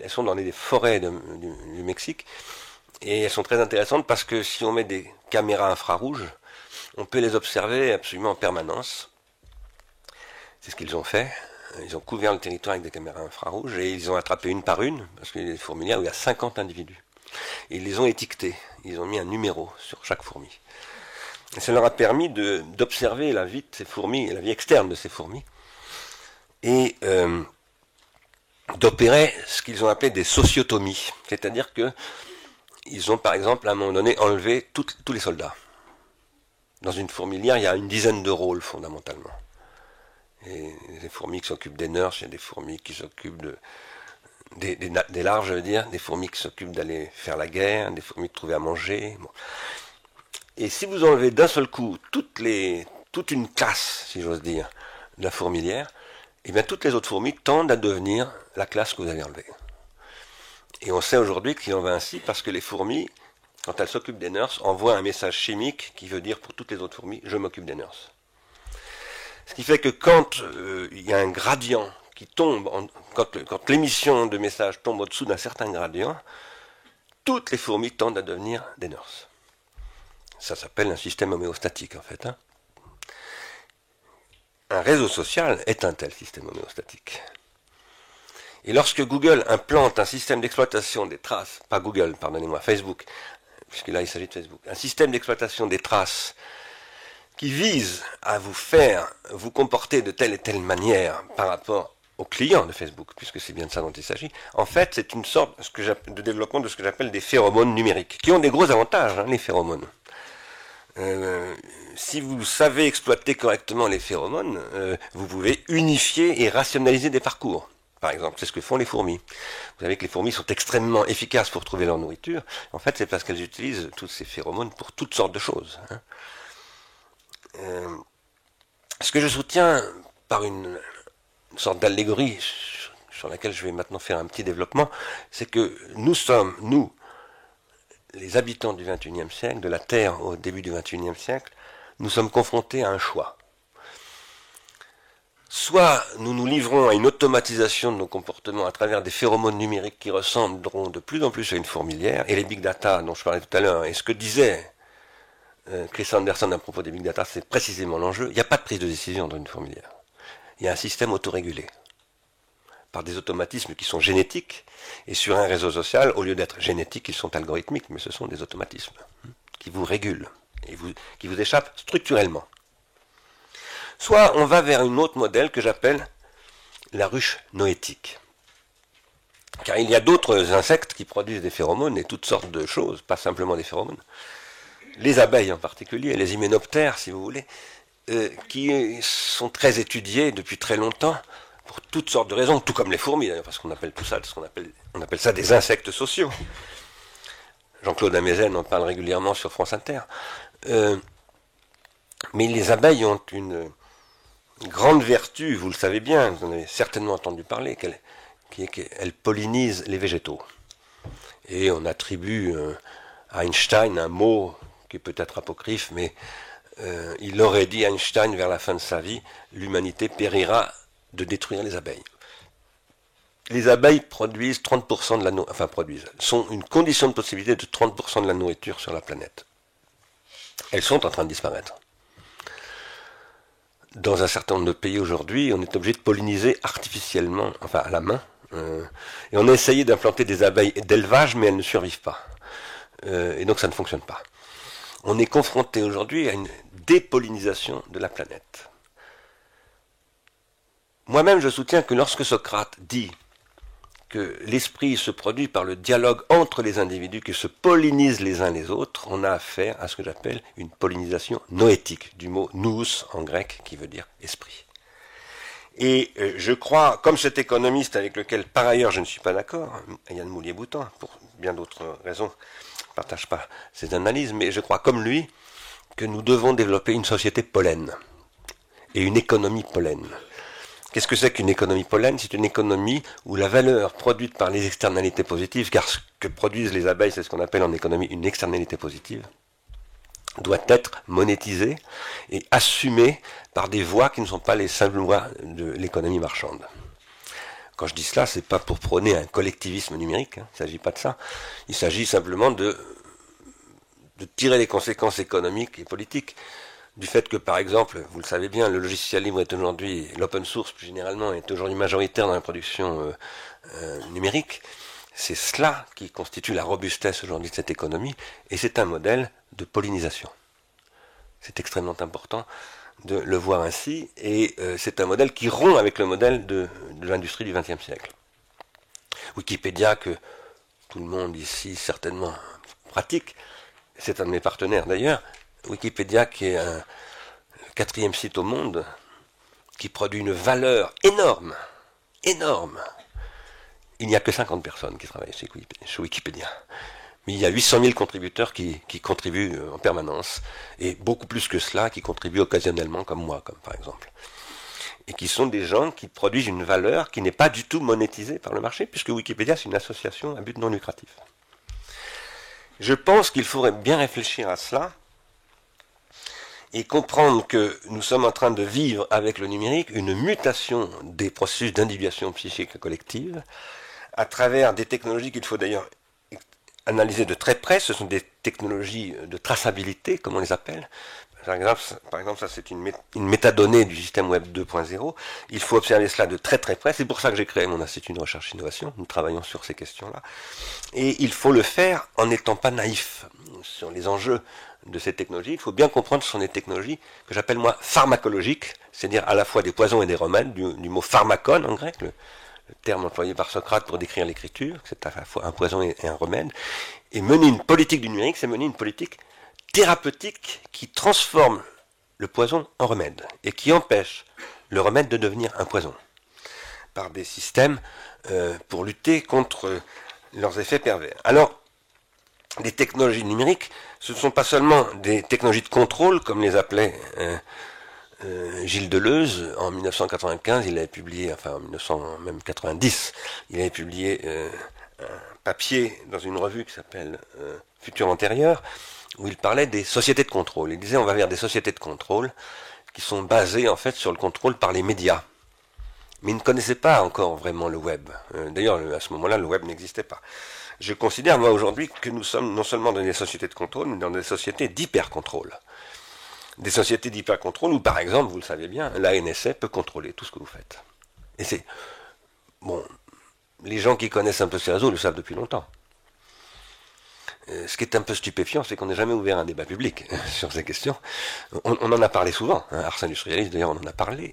sont dans les forêts du Mexique, et elles sont très intéressantes parce que si on met des caméras infrarouges, on peut les observer absolument en permanence. C'est ce qu'ils ont fait. Ils ont couvert le territoire avec des caméras infrarouges et ils ont attrapé une par une, parce qu'il y a des fourmilières où il y a 50 individus. Et ils les ont étiquetés. Ils ont mis un numéro sur chaque fourmi. Et ça leur a permis d'observer la vie de ces fourmis, la vie externe de ces fourmis, et d'opérer ce qu'ils ont appelé des sociotomies. C'est-à-dire que ils ont par exemple à un moment donné enlevé tous les soldats. Dans une fourmilière, il y a une dizaine de rôles fondamentalement. Et des fourmis qui s'occupent des nurses, il y a des fourmis qui s'occupent des larves, je veux dire, des fourmis qui s'occupent d'aller faire la guerre, des fourmis de trouver à manger. Bon. Et si vous enlevez d'un seul coup toute une classe, si j'ose dire, de la fourmilière, eh bien toutes les autres fourmis tendent à devenir la classe que vous avez enlevée. Et on sait aujourd'hui qu'il en va ainsi parce que les fourmis, quand elles s'occupent des nurses, envoient un message chimique qui veut dire pour toutes les autres fourmis, je m'occupe des nurses. Ce qui fait que quand il y a un gradient qui tombe, quand l'émission de message tombe au-dessous d'un certain gradient, toutes les fourmis tendent à devenir des nurses. Ça s'appelle un système homéostatique en fait. Hein. Un réseau social est un tel système homéostatique. Et lorsque Google implante un système d'exploitation des traces, pas Google, pardonnez-moi, Facebook, puisque là il s'agit de Facebook, un système d'exploitation des traces qui vise à vous faire vous comporter de telle et telle manière par rapport aux clients de Facebook, puisque c'est bien de ça dont il s'agit, en fait c'est une sorte de développement de ce que j'appelle des phéromones numériques, qui ont des gros avantages, hein, les phéromones. Si vous savez exploiter correctement les phéromones, vous pouvez unifier et rationaliser des parcours. Par exemple, c'est ce que font les fourmis. Vous savez que les fourmis sont extrêmement efficaces pour trouver leur nourriture. En fait, c'est parce qu'elles utilisent tous ces phéromones pour toutes sortes de choses. Ce que je soutiens par une sorte d'allégorie sur laquelle je vais maintenant faire un petit développement, c'est que nous sommes, nous, les habitants du XXIe siècle, de la Terre au début du XXIe siècle, nous sommes confrontés à un choix. Soit nous nous livrons à une automatisation de nos comportements à travers des phéromones numériques qui ressembleront de plus en plus à une fourmilière, et les big data dont je parlais tout à l'heure, et ce que disait Chris Anderson à propos des big data, c'est précisément l'enjeu. Il n'y a pas de prise de décision dans une fourmilière. Il y a un système autorégulé par des automatismes qui sont génétiques, et sur un réseau social, au lieu d'être génétiques, ils sont algorithmiques, mais ce sont des automatismes qui vous régulent et qui vous échappent structurellement. Soit on va vers un autre modèle que j'appelle la ruche noétique. Car il y a d'autres insectes qui produisent des phéromones et toutes sortes de choses, pas simplement des phéromones. Les abeilles en particulier, les hyménoptères si vous voulez, qui sont très étudiés depuis très longtemps pour toutes sortes de raisons, tout comme les fourmis d'ailleurs, parce qu'on appelle tout ça, on appelle ça des insectes sociaux. Jean-Claude Amezen en parle régulièrement sur France Inter. Mais les abeilles ont une grande vertu, vous le savez bien, vous en avez certainement entendu parler, qu'elles pollinisent les végétaux. Et on attribue à Einstein un mot qui est peut-être apocryphe, mais il aurait dit Einstein vers la fin de sa vie, l'humanité périra de détruire les abeilles. Les abeilles produisent 30% de la nourriture, enfin produisent, sont une condition de possibilité de 30% de la nourriture sur la planète. Elles sont en train de disparaître. Dans un certain nombre de pays aujourd'hui, on est obligé de polliniser artificiellement, enfin à la main, et on a essayé d'implanter des abeilles d'élevage, mais elles ne survivent pas. Et donc ça ne fonctionne pas. On est confronté aujourd'hui à une dépollinisation de la planète. Moi-même, je soutiens que lorsque Socrate dit que l'esprit se produit par le dialogue entre les individus qui se pollinisent les uns les autres, on a affaire à ce que j'appelle une pollinisation noétique, du mot nous en grec, qui veut dire esprit. Et je crois, comme cet économiste avec lequel par ailleurs je ne suis pas d'accord, Yann Moulier-Boutan, pour bien d'autres raisons, je ne partage pas ses analyses, mais je crois comme lui que nous devons développer une société pollen et une économie pollen. Qu'est-ce que c'est qu'une économie pollen? C'est une économie où la valeur produite par les externalités positives, car ce que produisent les abeilles, c'est ce qu'on appelle en économie une externalité positive, doit être monétisée et assumée par des voies qui ne sont pas les simples voies de l'économie marchande. Quand je dis cela, c'est pas pour prôner un collectivisme numérique, il ne s'agit pas de ça. Il s'agit simplement de tirer les conséquences économiques et politiques du fait que, par exemple, vous le savez bien, le logiciel libre est aujourd'hui, l'open source plus généralement, est aujourd'hui majoritaire dans la production numérique. C'est cela qui constitue la robustesse aujourd'hui de cette économie, et c'est un modèle de pollinisation. C'est extrêmement important de le voir ainsi, et c'est un modèle qui rompt avec le modèle de l'industrie du XXe siècle. Wikipédia, que tout le monde ici certainement pratique, c'est un de mes partenaires d'ailleurs, Wikipédia qui est un 4e site au monde, qui produit une valeur énorme, énorme. Il n'y a que 50 personnes qui travaillent chez Wikipédia. Mais il y a 800 000 contributeurs qui contribuent en permanence, et beaucoup plus que cela qui contribuent occasionnellement, comme moi, comme par exemple. Et qui sont des gens qui produisent une valeur qui n'est pas du tout monétisée par le marché, puisque Wikipédia, c'est une association à but non lucratif. Je pense qu'il faudrait bien réfléchir à cela, et comprendre que nous sommes en train de vivre avec le numérique une mutation des processus d'individuation psychique collective, à travers des technologies qu'il faut d'ailleurs analyser de très près. Ce sont des technologies de traçabilité, comme on les appelle. Par exemple, ça c'est une métadonnée du système web 2.0. Il faut observer cela de très très près. C'est pour ça que j'ai créé mon institut de recherche et innovation. Nous travaillons sur ces questions-là. Et il faut le faire en n'étant pas naïf sur les enjeux de ces technologies. Il faut bien comprendre que ce sont des technologies que j'appelle moi pharmacologiques, c'est-à-dire à la fois des poisons et des remèdes, du mot pharmakon en grec, le terme employé par Socrate pour décrire l'écriture, c'est à la fois un poison et un remède. Et mener une politique du numérique, c'est mener une politique thérapeutique qui transforme le poison en remède et qui empêche le remède de devenir un poison par des systèmes pour lutter contre leurs effets pervers. Alors, les technologies numériques, ce ne sont pas seulement des technologies de contrôle, comme les appelait Gilles Deleuze en 1995, il avait publié, enfin en 1990, il avait publié un papier dans une revue qui s'appelle Futur Antérieur, où il parlait des sociétés de contrôle. Il disait on va vers des sociétés de contrôle qui sont basées en fait sur le contrôle par les médias. Mais il ne connaissait pas encore vraiment le web. D'ailleurs, à ce moment-là, le web n'existait pas. Je considère, moi, aujourd'hui, que nous sommes non seulement dans des sociétés de contrôle, mais dans des sociétés d'hyper-contrôle. Des sociétés d'hyper-contrôle où, par exemple, vous le savez bien, la NSA peut contrôler tout ce que vous faites. Et c'est... Bon, les gens qui connaissent un peu ces réseaux le savent depuis longtemps. Ce qui est un peu stupéfiant, c'est qu'on n'a jamais ouvert un débat public sur ces questions. On en a parlé souvent, hein, Ars Industrialis d'ailleurs on en a parlé,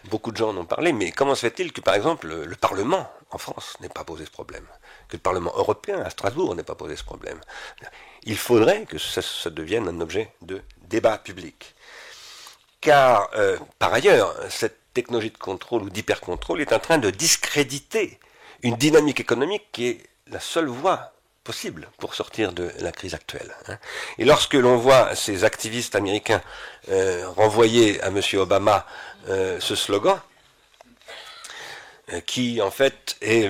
beaucoup de gens en ont parlé, mais comment se fait-il que par exemple le Parlement en France n'ait pas posé ce problème, que le Parlement européen à Strasbourg n'ait pas posé ce problème? Il faudrait que ça devienne un objet de débat public. Car par ailleurs, cette technologie de contrôle ou d'hyper-contrôle est en train de discréditer une dynamique économique qui est la seule voie possible pour sortir de la crise actuelle. Et lorsque l'on voit ces activistes américains renvoyer à M. Obama ce slogan, qui en fait est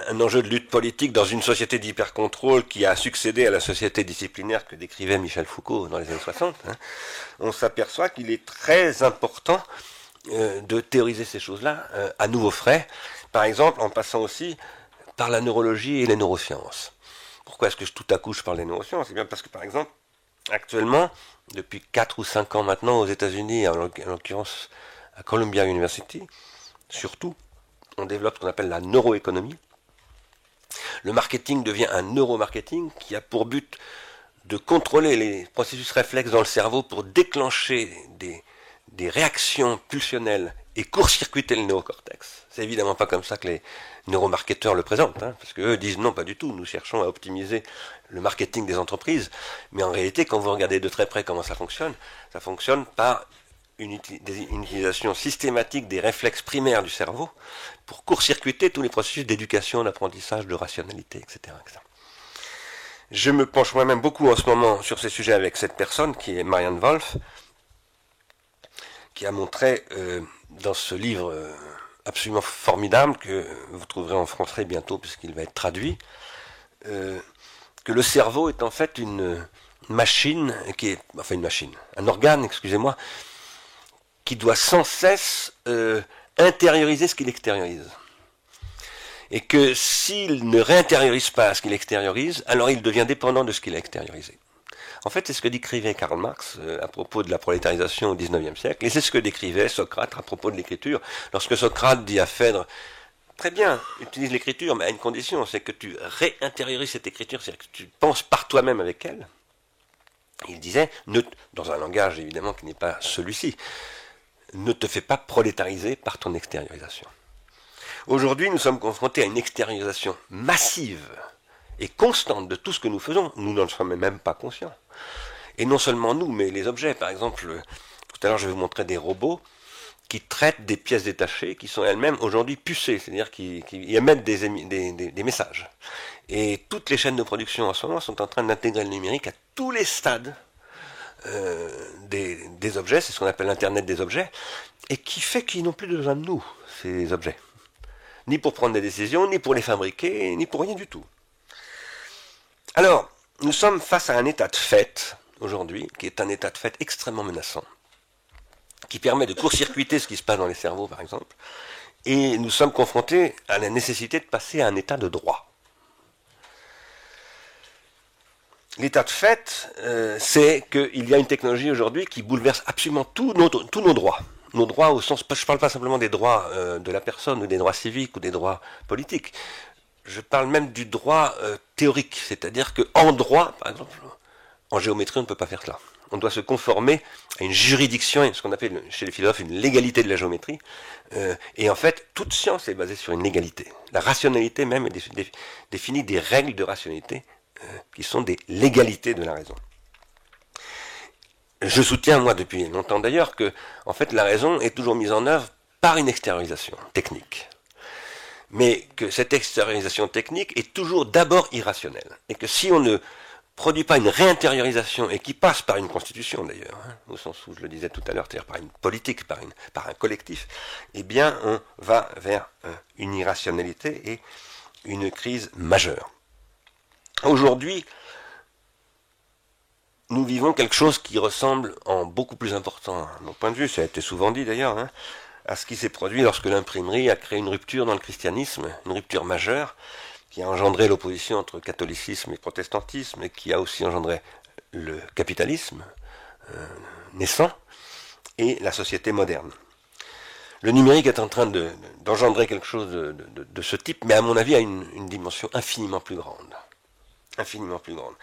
un enjeu de lutte politique dans une société d'hypercontrôle qui a succédé à la société disciplinaire que décrivait Michel Foucault dans les années 60, on s'aperçoit qu'il est très important de théoriser ces choses-là à nouveau frais, par exemple en passant aussi par la neurologie et les neurosciences. Pourquoi est-ce que tout à coup je parle des neurosciences? C'est bien parce que, par exemple, actuellement, depuis 4 ou 5 ans maintenant aux États-Unis, en l'occurrence à Columbia University, surtout, on développe ce qu'on appelle la neuroéconomie. Le marketing devient un neuromarketing qui a pour but de contrôler les processus réflexes dans le cerveau pour déclencher des réactions pulsionnelles et court-circuiter le néocortex. C'est évidemment pas comme ça que les neuromarketeurs le présentent, parce qu'eux disent non, pas du tout, nous cherchons à optimiser le marketing des entreprises, mais en réalité, quand vous regardez de très près comment ça fonctionne par une utilisation systématique des réflexes primaires du cerveau pour court-circuiter tous les processus d'éducation, d'apprentissage, de rationalité, etc., etc. Je me penche moi-même beaucoup en ce moment sur ces sujets avec cette personne qui est Marianne Wolf, qui a montré dans ce livre absolument formidable que vous trouverez en français bientôt puisqu'il va être traduit, que le cerveau est en fait une machine, un organe, excusez-moi, qui doit sans cesse intérioriser ce qu'il extériorise. Et que s'il ne réintériorise pas ce qu'il extériorise, alors il devient dépendant de ce qu'il a extériorisé. En fait, c'est ce que décrivait Karl Marx à propos de la prolétarisation au XIXe siècle, et c'est ce que décrivait Socrate à propos de l'écriture. Lorsque Socrate dit à Phèdre, très bien, utilise l'écriture, mais à une condition, c'est que tu réintériorises cette écriture, c'est-à-dire que tu penses par toi-même avec elle. Il disait, dans un langage évidemment qui n'est pas celui-ci, ne te fais pas prolétariser par ton extériorisation. Aujourd'hui, nous sommes confrontés à une extériorisation massive et constante de tout ce que nous faisons. Nous n'en sommes même pas conscients. Et non seulement nous, mais les objets. Par exemple, tout à l'heure, je vais vous montrer des robots qui traitent des pièces détachées qui sont elles-mêmes aujourd'hui pucées, c'est-à-dire qui émettent des messages. Et toutes les chaînes de production en ce moment sont en train d'intégrer le numérique à tous les stades des objets, c'est ce qu'on appelle l'Internet des objets, et qui fait qu'ils n'ont plus besoin de nous, ces objets. Ni pour prendre des décisions, ni pour les fabriquer, ni pour rien du tout. Alors, nous sommes face à un état de fait, aujourd'hui, qui est un état de fait extrêmement menaçant, qui permet de court-circuiter ce qui se passe dans les cerveaux, par exemple, et nous sommes confrontés à la nécessité de passer à un état de droit. L'état de fait, c'est qu'il y a une technologie aujourd'hui qui bouleverse absolument tous nos droits. Nos droits au sens, je ne parle pas simplement des droits de la personne, ou des droits civiques, ou des droits politiques. Je parle même du droit théorique, c'est-à-dire qu'en droit, par exemple, en géométrie, on ne peut pas faire cela. On doit se conformer à une juridiction, ce qu'on appelle chez les philosophes une légalité de la géométrie. Et en fait, toute science est basée sur une légalité. La rationalité même définit des règles de rationalité qui sont des légalités de la raison. je soutiens, moi, depuis longtemps d'ailleurs, que en fait, la raison est toujours mise en œuvre par une extériorisation technique. Mais que cette extériorisation technique est toujours d'abord irrationnelle. Et que si on ne produit pas une réintériorisation, et qui passe par une constitution d'ailleurs, au sens où je le disais tout à l'heure, c'est-à-dire par une politique, par un collectif, eh bien on va vers une irrationalité et une crise majeure. Aujourd'hui, nous vivons quelque chose qui ressemble en beaucoup plus important, à mon point de vue, ça a été souvent dit d'ailleurs, à ce qui s'est produit lorsque l'imprimerie a créé une rupture dans le christianisme, une rupture majeure, qui a engendré l'opposition entre catholicisme et protestantisme, et qui a aussi engendré le capitalisme naissant, et la société moderne. Le numérique est en train d'engendrer quelque chose de ce type, mais à mon avis à une dimension infiniment plus grande. Infiniment plus grande.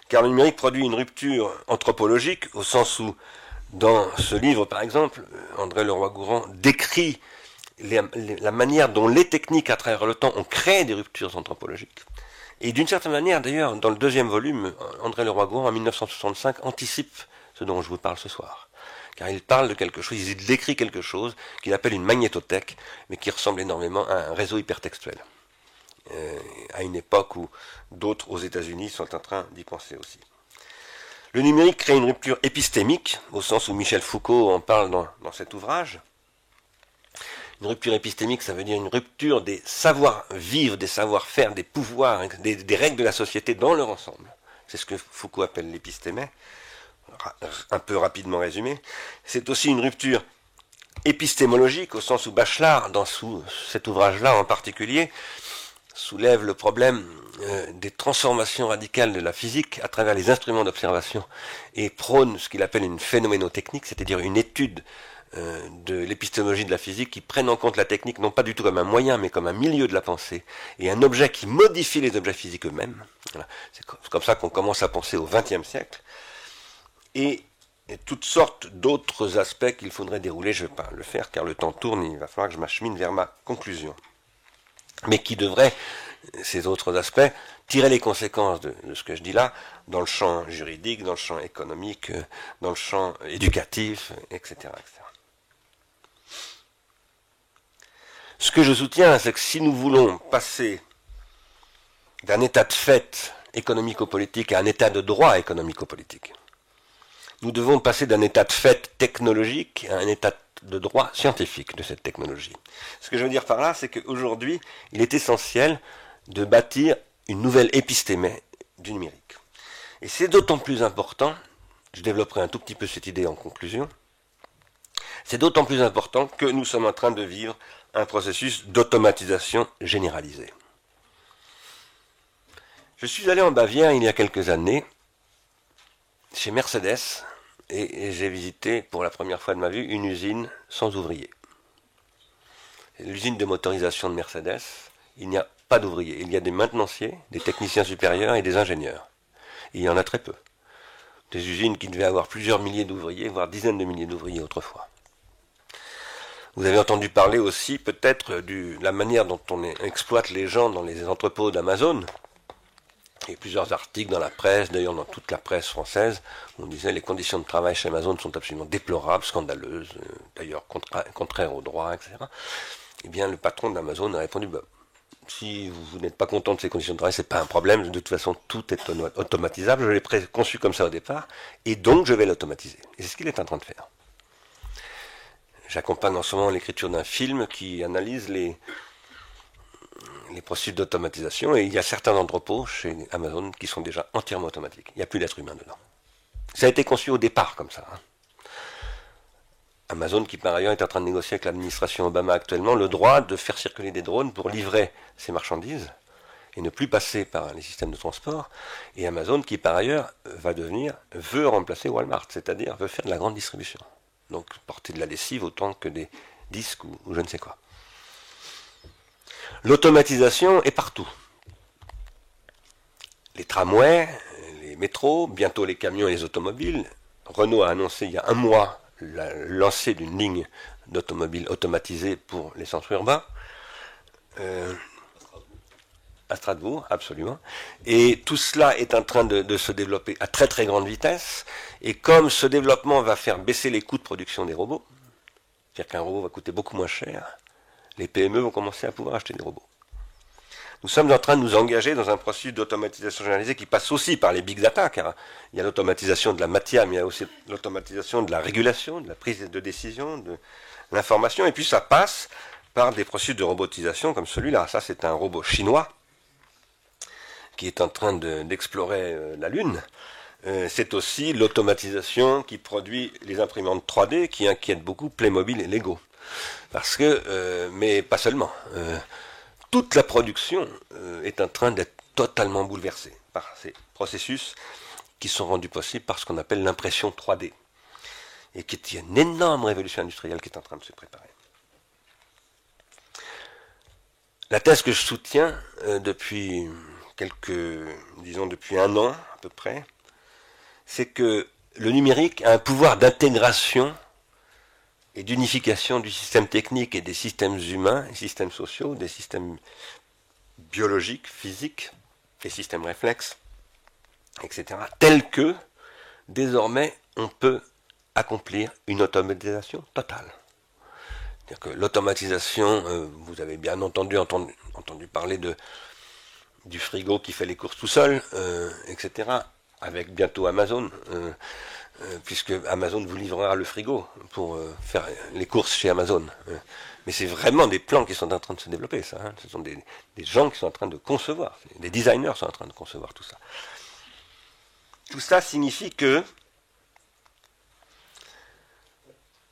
Car le numérique produit une rupture anthropologique, au sens où, dans ce livre par exemple, André Leroi-Gourhan décrit la manière dont les techniques à travers le temps ont créé des ruptures anthropologiques. Et d'une certaine manière, d'ailleurs, dans le deuxième volume, André Leroi-Gourhan, en 1965, anticipe ce dont je vous parle ce soir. Car il parle de quelque chose, il décrit quelque chose qu'il appelle une magnétothèque, mais qui ressemble énormément à un réseau hypertextuel. À une époque où d'autres aux États-Unis sont en train d'y penser aussi. Le numérique crée une rupture épistémique, au sens où Michel Foucault en parle dans cet ouvrage. Une rupture épistémique, ça veut dire une rupture des savoir-vivre, des savoir-faire, des pouvoirs, des règles de la société dans leur ensemble. C'est ce que Foucault appelle l'épistémé, un peu rapidement résumé. C'est aussi une rupture épistémologique, au sens où Bachelard, dans cet ouvrage-là en particulier, soulève le problème des transformations radicales de la physique à travers les instruments d'observation et prône ce qu'il appelle une phénoménotechnique, c'est-à-dire une étude de l'épistémologie de la physique qui prennent en compte la technique non pas du tout comme un moyen mais comme un milieu de la pensée et un objet qui modifie les objets physiques eux-mêmes. Voilà. C'est comme ça qu'on commence à penser au XXe siècle. Et toutes sortes d'autres aspects qu'il faudrait dérouler, je ne vais pas le faire car le temps tourne, il va falloir que je m'achemine vers ma conclusion. Mais qui devraient, ces autres aspects, tirer les conséquences de ce que je dis là, dans le champ juridique, dans le champ économique, dans le champ éducatif, etc., etc. Ce que je soutiens, c'est que si nous voulons passer d'un état de fait économico-politique à un état de droit économico-politique, nous devons passer d'un état de fait technologique à un état de droit scientifique de cette technologie. Ce que je veux dire par là, c'est qu'aujourd'hui, il est essentiel de bâtir une nouvelle épistémée du numérique. Et c'est d'autant plus important, je développerai un tout petit peu cette idée en conclusion, c'est d'autant plus important que nous sommes en train de vivre un processus d'automatisation généralisée. Je suis allé en Bavière il y a quelques années, chez Mercedes, et j'ai visité pour la première fois de ma vie une usine sans ouvriers. L'usine de motorisation de Mercedes, il n'y a pas d'ouvriers. Il y a des maintenanciers, des techniciens supérieurs et des ingénieurs. Et il y en a très peu. Des usines qui devaient avoir plusieurs milliers d'ouvriers, voire dizaines de milliers d'ouvriers autrefois. Vous avez entendu parler aussi peut-être de la manière dont on exploite les gens dans les entrepôts d'Amazon. Il y a plusieurs articles dans la presse, d'ailleurs dans toute la presse française, où on disait les conditions de travail chez Amazon sont absolument déplorables, scandaleuses, d'ailleurs contraires au droit, etc. Eh bien, le patron d'Amazon a répondu, si vous n'êtes pas content de ces conditions de travail, c'est pas un problème, de toute façon tout est automatisable, je l'ai conçu comme ça au départ, et donc je vais l'automatiser. Et c'est ce qu'il est en train de faire. J'accompagne en ce moment l'écriture d'un film qui analyse les processus d'automatisation, et il y a certains entrepôts chez Amazon qui sont déjà entièrement automatiques. Il n'y a plus d'être humain dedans. Ça a été conçu au départ comme ça. Amazon qui par ailleurs est en train de négocier avec l'administration Obama actuellement le droit de faire circuler des drones pour livrer ses marchandises et ne plus passer par les systèmes de transport. Et Amazon qui par ailleurs veut remplacer Walmart, c'est-à-dire veut faire de la grande distribution. Donc porter de la lessive autant que des disques ou je ne sais quoi. L'automatisation est partout. Les tramways, les métros, bientôt les camions et les automobiles. Renault a annoncé il y a un mois la lancée d'une ligne d'automobiles automatisée pour les centres urbains. À À Strasbourg, absolument. Et tout cela est en train de se développer à très très grande vitesse. Et comme ce développement va faire baisser les coûts de production des robots, c'est-à-dire qu'un robot va coûter beaucoup moins cher, les PME vont commencer à pouvoir acheter des robots. Nous sommes en train de nous engager dans un processus d'automatisation généralisée qui passe aussi par les big data, car il y a l'automatisation de la matière, mais il y a aussi l'automatisation de la régulation, de la prise de décision, de l'information, et puis ça passe par des processus de robotisation comme celui-là. Ça, c'est un robot chinois qui est en train d'explorer la Lune. C'est aussi l'automatisation qui produit les imprimantes 3D qui inquiètent beaucoup Playmobil et Lego. Parce que, mais pas seulement. Toute la production est en train d'être totalement bouleversée par ces processus qui sont rendus possibles par ce qu'on appelle l'impression 3D. Et qui est une énorme révolution industrielle qui est en train de se préparer. La thèse que je soutiens depuis depuis un an à peu près, c'est que le numérique a un pouvoir d'intégration et d'unification du système technique et des systèmes humains, des systèmes sociaux, des systèmes biologiques, physiques, des systèmes réflexes, etc., tels que, désormais, on peut accomplir une automatisation totale. C'est-à-dire que l'automatisation, vous avez bien entendu parler du frigo qui fait les courses tout seul, etc., avec bientôt Amazon, puisque Amazon vous livrera le frigo pour faire les courses chez Amazon. Mais c'est vraiment des plans qui sont en train de se développer, ça. Hein. Ce sont des gens qui sont en train de concevoir, des designers sont en train de concevoir tout ça. Tout ça signifie que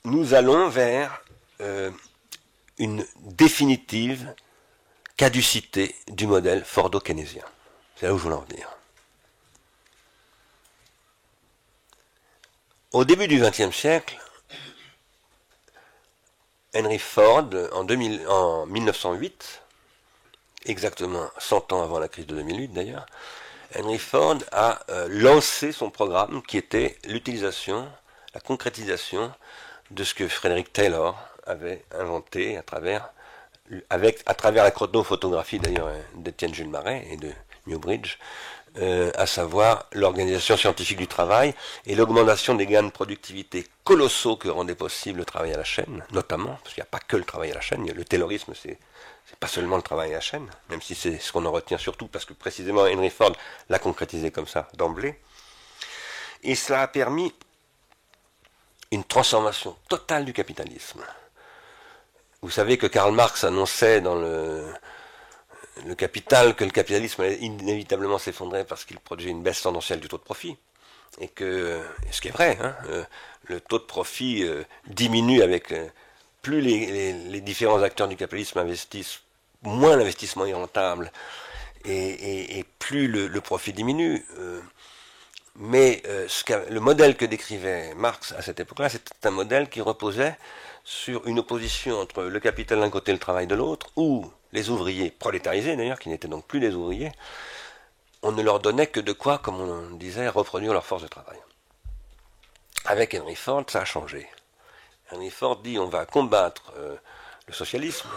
nous allons vers une définitive caducité du modèle fordo-keynésien. C'est là où je voulais en venir. Au début du XXe siècle, Henry Ford, en 1908, exactement 100 ans avant la crise de 2008 d'ailleurs, Henry Ford a lancé son programme qui était l'utilisation, la concrétisation de ce que Frederick Taylor avait inventé à travers la chronophotographie d'ailleurs d'Étienne Jules Marais et de Newbridge, à savoir l'organisation scientifique du travail et l'augmentation des gains de productivité colossaux que rendait possible le travail à la chaîne, notamment, parce qu'il n'y a pas que le travail à la chaîne, le taylorisme c'est pas seulement le travail à la chaîne, même si c'est ce qu'on en retient surtout, parce que précisément Henry Ford l'a concrétisé comme ça d'emblée, et cela a permis une transformation totale du capitalisme. Vous savez que Karl Marx annonçait dans le Capital que le capitalisme allait inévitablement s'effondrer parce qu'il produisait une baisse tendancielle du taux de profit. Et que, ce qui est vrai, hein, le taux de profit diminue avec plus les différents acteurs du capitalisme investissent, moins l'investissement est rentable et plus le profit diminue. Mais le modèle que décrivait Marx à cette époque-là, c'était un modèle qui reposait sur une opposition entre le capital d'un côté et le travail de l'autre, où les ouvriers, prolétarisés d'ailleurs, qui n'étaient donc plus des ouvriers, on ne leur donnait que de quoi, comme on disait, reproduire leur force de travail. Avec Henry Ford, ça a changé. Henry Ford dit on va combattre le socialisme.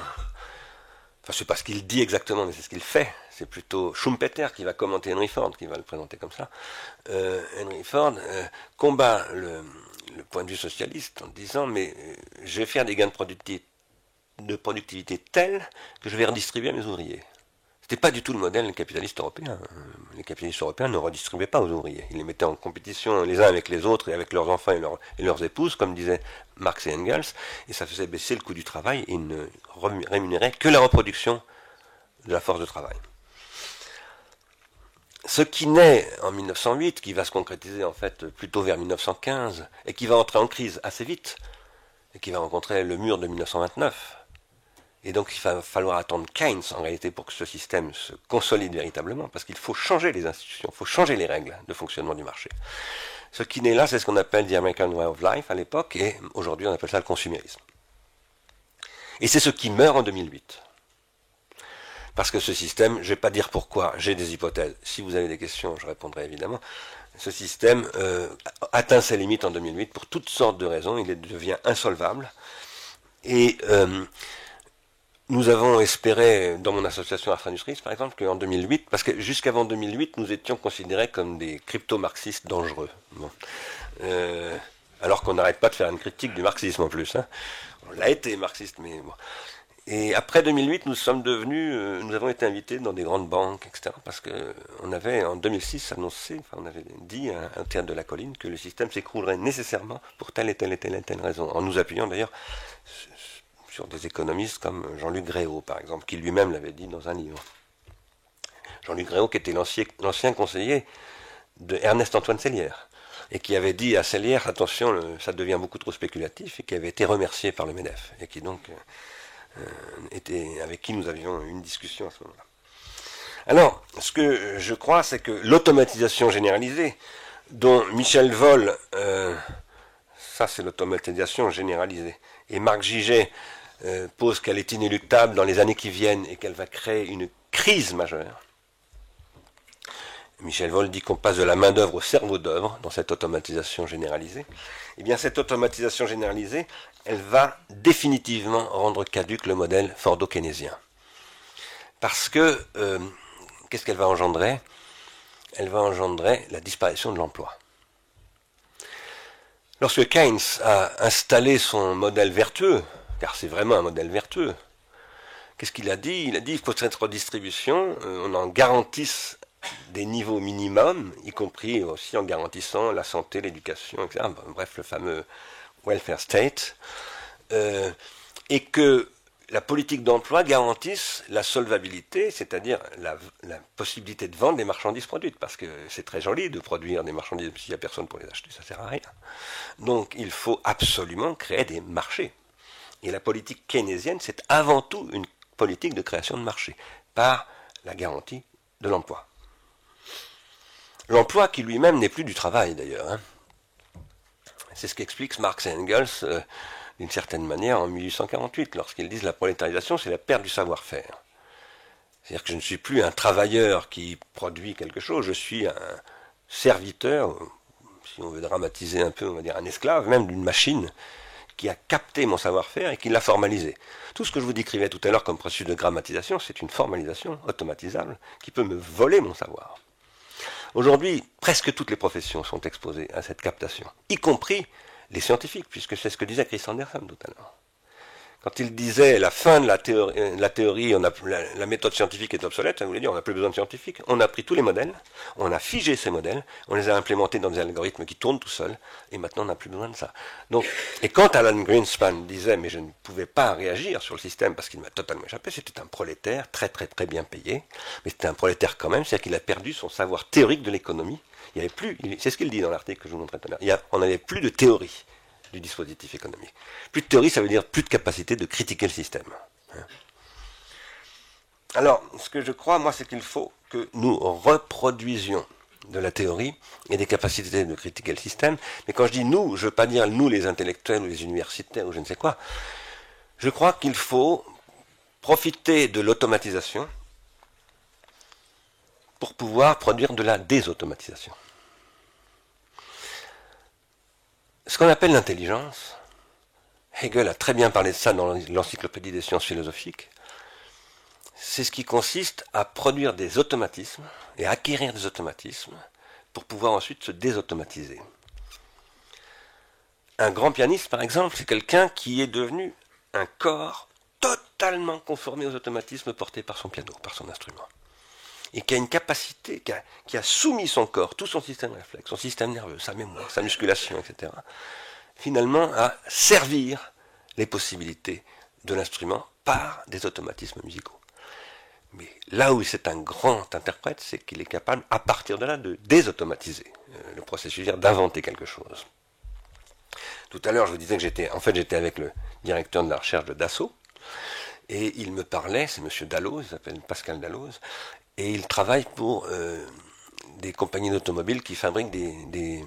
Enfin, c'est pas ce qu'il dit exactement, mais c'est ce qu'il fait. C'est plutôt Schumpeter qui va commenter Henry Ford, qui va le présenter comme ça. Henry Ford combat le point de vue socialiste en disant mais je vais faire des gains de productivité tels que je vais redistribuer à mes ouvriers. C'était pas du tout le modèle capitaliste européen. Les capitalistes européens ne redistribuaient pas aux ouvriers. Ils les mettaient en compétition les uns avec les autres et avec leurs enfants et leurs épouses, comme disaient Marx et Engels, et ça faisait baisser le coût du travail et ils ne rémunéraient que la reproduction de la force de travail. Ce qui naît en 1908, qui va se concrétiser en fait plutôt vers 1915, et qui va entrer en crise assez vite, et qui va rencontrer le mur de 1929, et donc il va falloir attendre Keynes en réalité pour que ce système se consolide véritablement, parce qu'il faut changer les institutions, il faut changer les règles de fonctionnement du marché. Ce qui naît là, c'est ce qu'on appelle the American Way of Life à l'époque, et aujourd'hui on appelle ça le consumérisme. Et c'est ce qui meurt en 2008. Parce que ce système, je ne vais pas dire pourquoi, j'ai des hypothèses. Si vous avez des questions, je répondrai évidemment. Ce système atteint ses limites en 2008 pour toutes sortes de raisons. Il devient insolvable. Et nous avons espéré, dans mon association Afra-Industries par exemple, qu'en 2008, parce que jusqu'avant 2008, nous étions considérés comme des crypto-marxistes dangereux. Bon. Alors qu'on n'arrête pas de faire une critique du marxisme en plus. Hein. On l'a été marxiste, mais bon. Et après 2008, nous avons été invités dans des grandes banques, etc. Parce que on avait en 2006 annoncé, on avait dit à un théâtre de la colline que le système s'écroulerait nécessairement pour telle et telle et telle et telle raison. En nous appuyant d'ailleurs sur des économistes comme Jean-Luc Gréau, par exemple, qui lui-même l'avait dit dans un livre. Jean-Luc Gréau, qui était l'ancien conseiller de Ernest-Antoine Sellière, et qui avait dit à Sellière, attention, ça devient beaucoup trop spéculatif, et qui avait été remercié par le MEDEF, et qui donc avec qui nous avions une discussion à ce moment-là. Alors, ce que je crois, c'est que l'automatisation généralisée, dont Michel Voll, ça c'est l'automatisation généralisée, et Marc Giget pose qu'elle est inéluctable dans les années qui viennent et qu'elle va créer une crise majeure. Michel Voll dit qu'on passe de la main-d'œuvre au cerveau d'œuvre dans cette automatisation généralisée. Eh bien, cette automatisation généralisée, elle va définitivement rendre caduque le modèle fordo-keynésien. Parce que, qu'est-ce qu'elle va engendrer? Elle va engendrer la disparition de l'emploi. Lorsque Keynes a installé son modèle vertueux, car c'est vraiment un modèle vertueux, qu'est-ce qu'il a dit? Il a dit qu'il faut cette redistribution, on en garantisse des niveaux minimums, y compris aussi en garantissant la santé, l'éducation, etc. Bref, le fameux welfare state, et que la politique d'emploi garantisse la solvabilité, c'est-à-dire la possibilité de vendre des marchandises produites, parce que c'est très joli de produire des marchandises s'il n'y a personne pour les acheter, ça ne sert à rien. Donc il faut absolument créer des marchés. Et la politique keynésienne, c'est avant tout une politique de création de marchés, par la garantie de l'emploi. L'emploi qui lui-même n'est plus du travail d'ailleurs. Hein. C'est ce qu'expliquent Marx et Engels d'une certaine manière en 1848, lorsqu'ils disent la prolétarisation, c'est la perte du savoir-faire. C'est-à-dire que je ne suis plus un travailleur qui produit quelque chose, je suis un serviteur, si on veut dramatiser un peu, on va dire un esclave même d'une machine qui a capté mon savoir-faire et qui l'a formalisé. Tout ce que je vous décrivais tout à l'heure comme processus de grammatisation, c'est une formalisation automatisable qui peut me voler mon savoir. Aujourd'hui, presque toutes les professions sont exposées à cette captation, y compris les scientifiques, puisque c'est ce que disait Chris Anderson tout à l'heure. Quand il disait la fin de la théorie, la méthode scientifique est obsolète, ça voulait dire on n'a plus besoin de scientifiques. On a pris tous les modèles, on a figé ces modèles, on les a implémentés dans des algorithmes qui tournent tout seuls, et maintenant on n'a plus besoin de ça. Donc, et quand Alan Greenspan disait mais je ne pouvais pas réagir sur le système parce qu'il m'a totalement échappé, c'était un prolétaire très très très bien payé, mais c'était un prolétaire quand même, c'est-à-dire qu'il a perdu son savoir théorique de l'économie. Il y avait plus, c'est ce qu'il dit dans l'article que je vous montrais tout à l'heure, on n'avait plus de théorie du dispositif économique. Plus de théorie, ça veut dire plus de capacité de critiquer le système. Alors, ce que je crois, moi, c'est qu'il faut que nous reproduisions de la théorie et des capacités de critiquer le système. Mais quand je dis nous, je ne veux pas dire nous, les intellectuels ou les universitaires ou je ne sais quoi. Je crois qu'il faut profiter de l'automatisation pour pouvoir produire de la désautomatisation. Ce qu'on appelle l'intelligence, Hegel a très bien parlé de ça dans l'encyclopédie des sciences philosophiques, c'est ce qui consiste à produire des automatismes et à acquérir des automatismes pour pouvoir ensuite se désautomatiser. Un grand pianiste, par exemple, c'est quelqu'un qui est devenu un corps totalement conformé aux automatismes portés par son piano, par son instrument. Et qui a une capacité, qui a soumis son corps, tout son système réflexe, son système nerveux, sa mémoire, sa musculation, etc., finalement à servir les possibilités de l'instrument par des automatismes musicaux. Mais là où c'est un grand interprète, c'est qu'il est capable, à partir de là, de désautomatiser le processus, d'inventer quelque chose. Tout à l'heure, je vous disais que j'étais avec le directeur de la recherche de Dassault, et il me parlait, c'est M. Dalloz, il s'appelle Pascal Dalloz, et il travaille pour des compagnies d'automobiles qui fabriquent des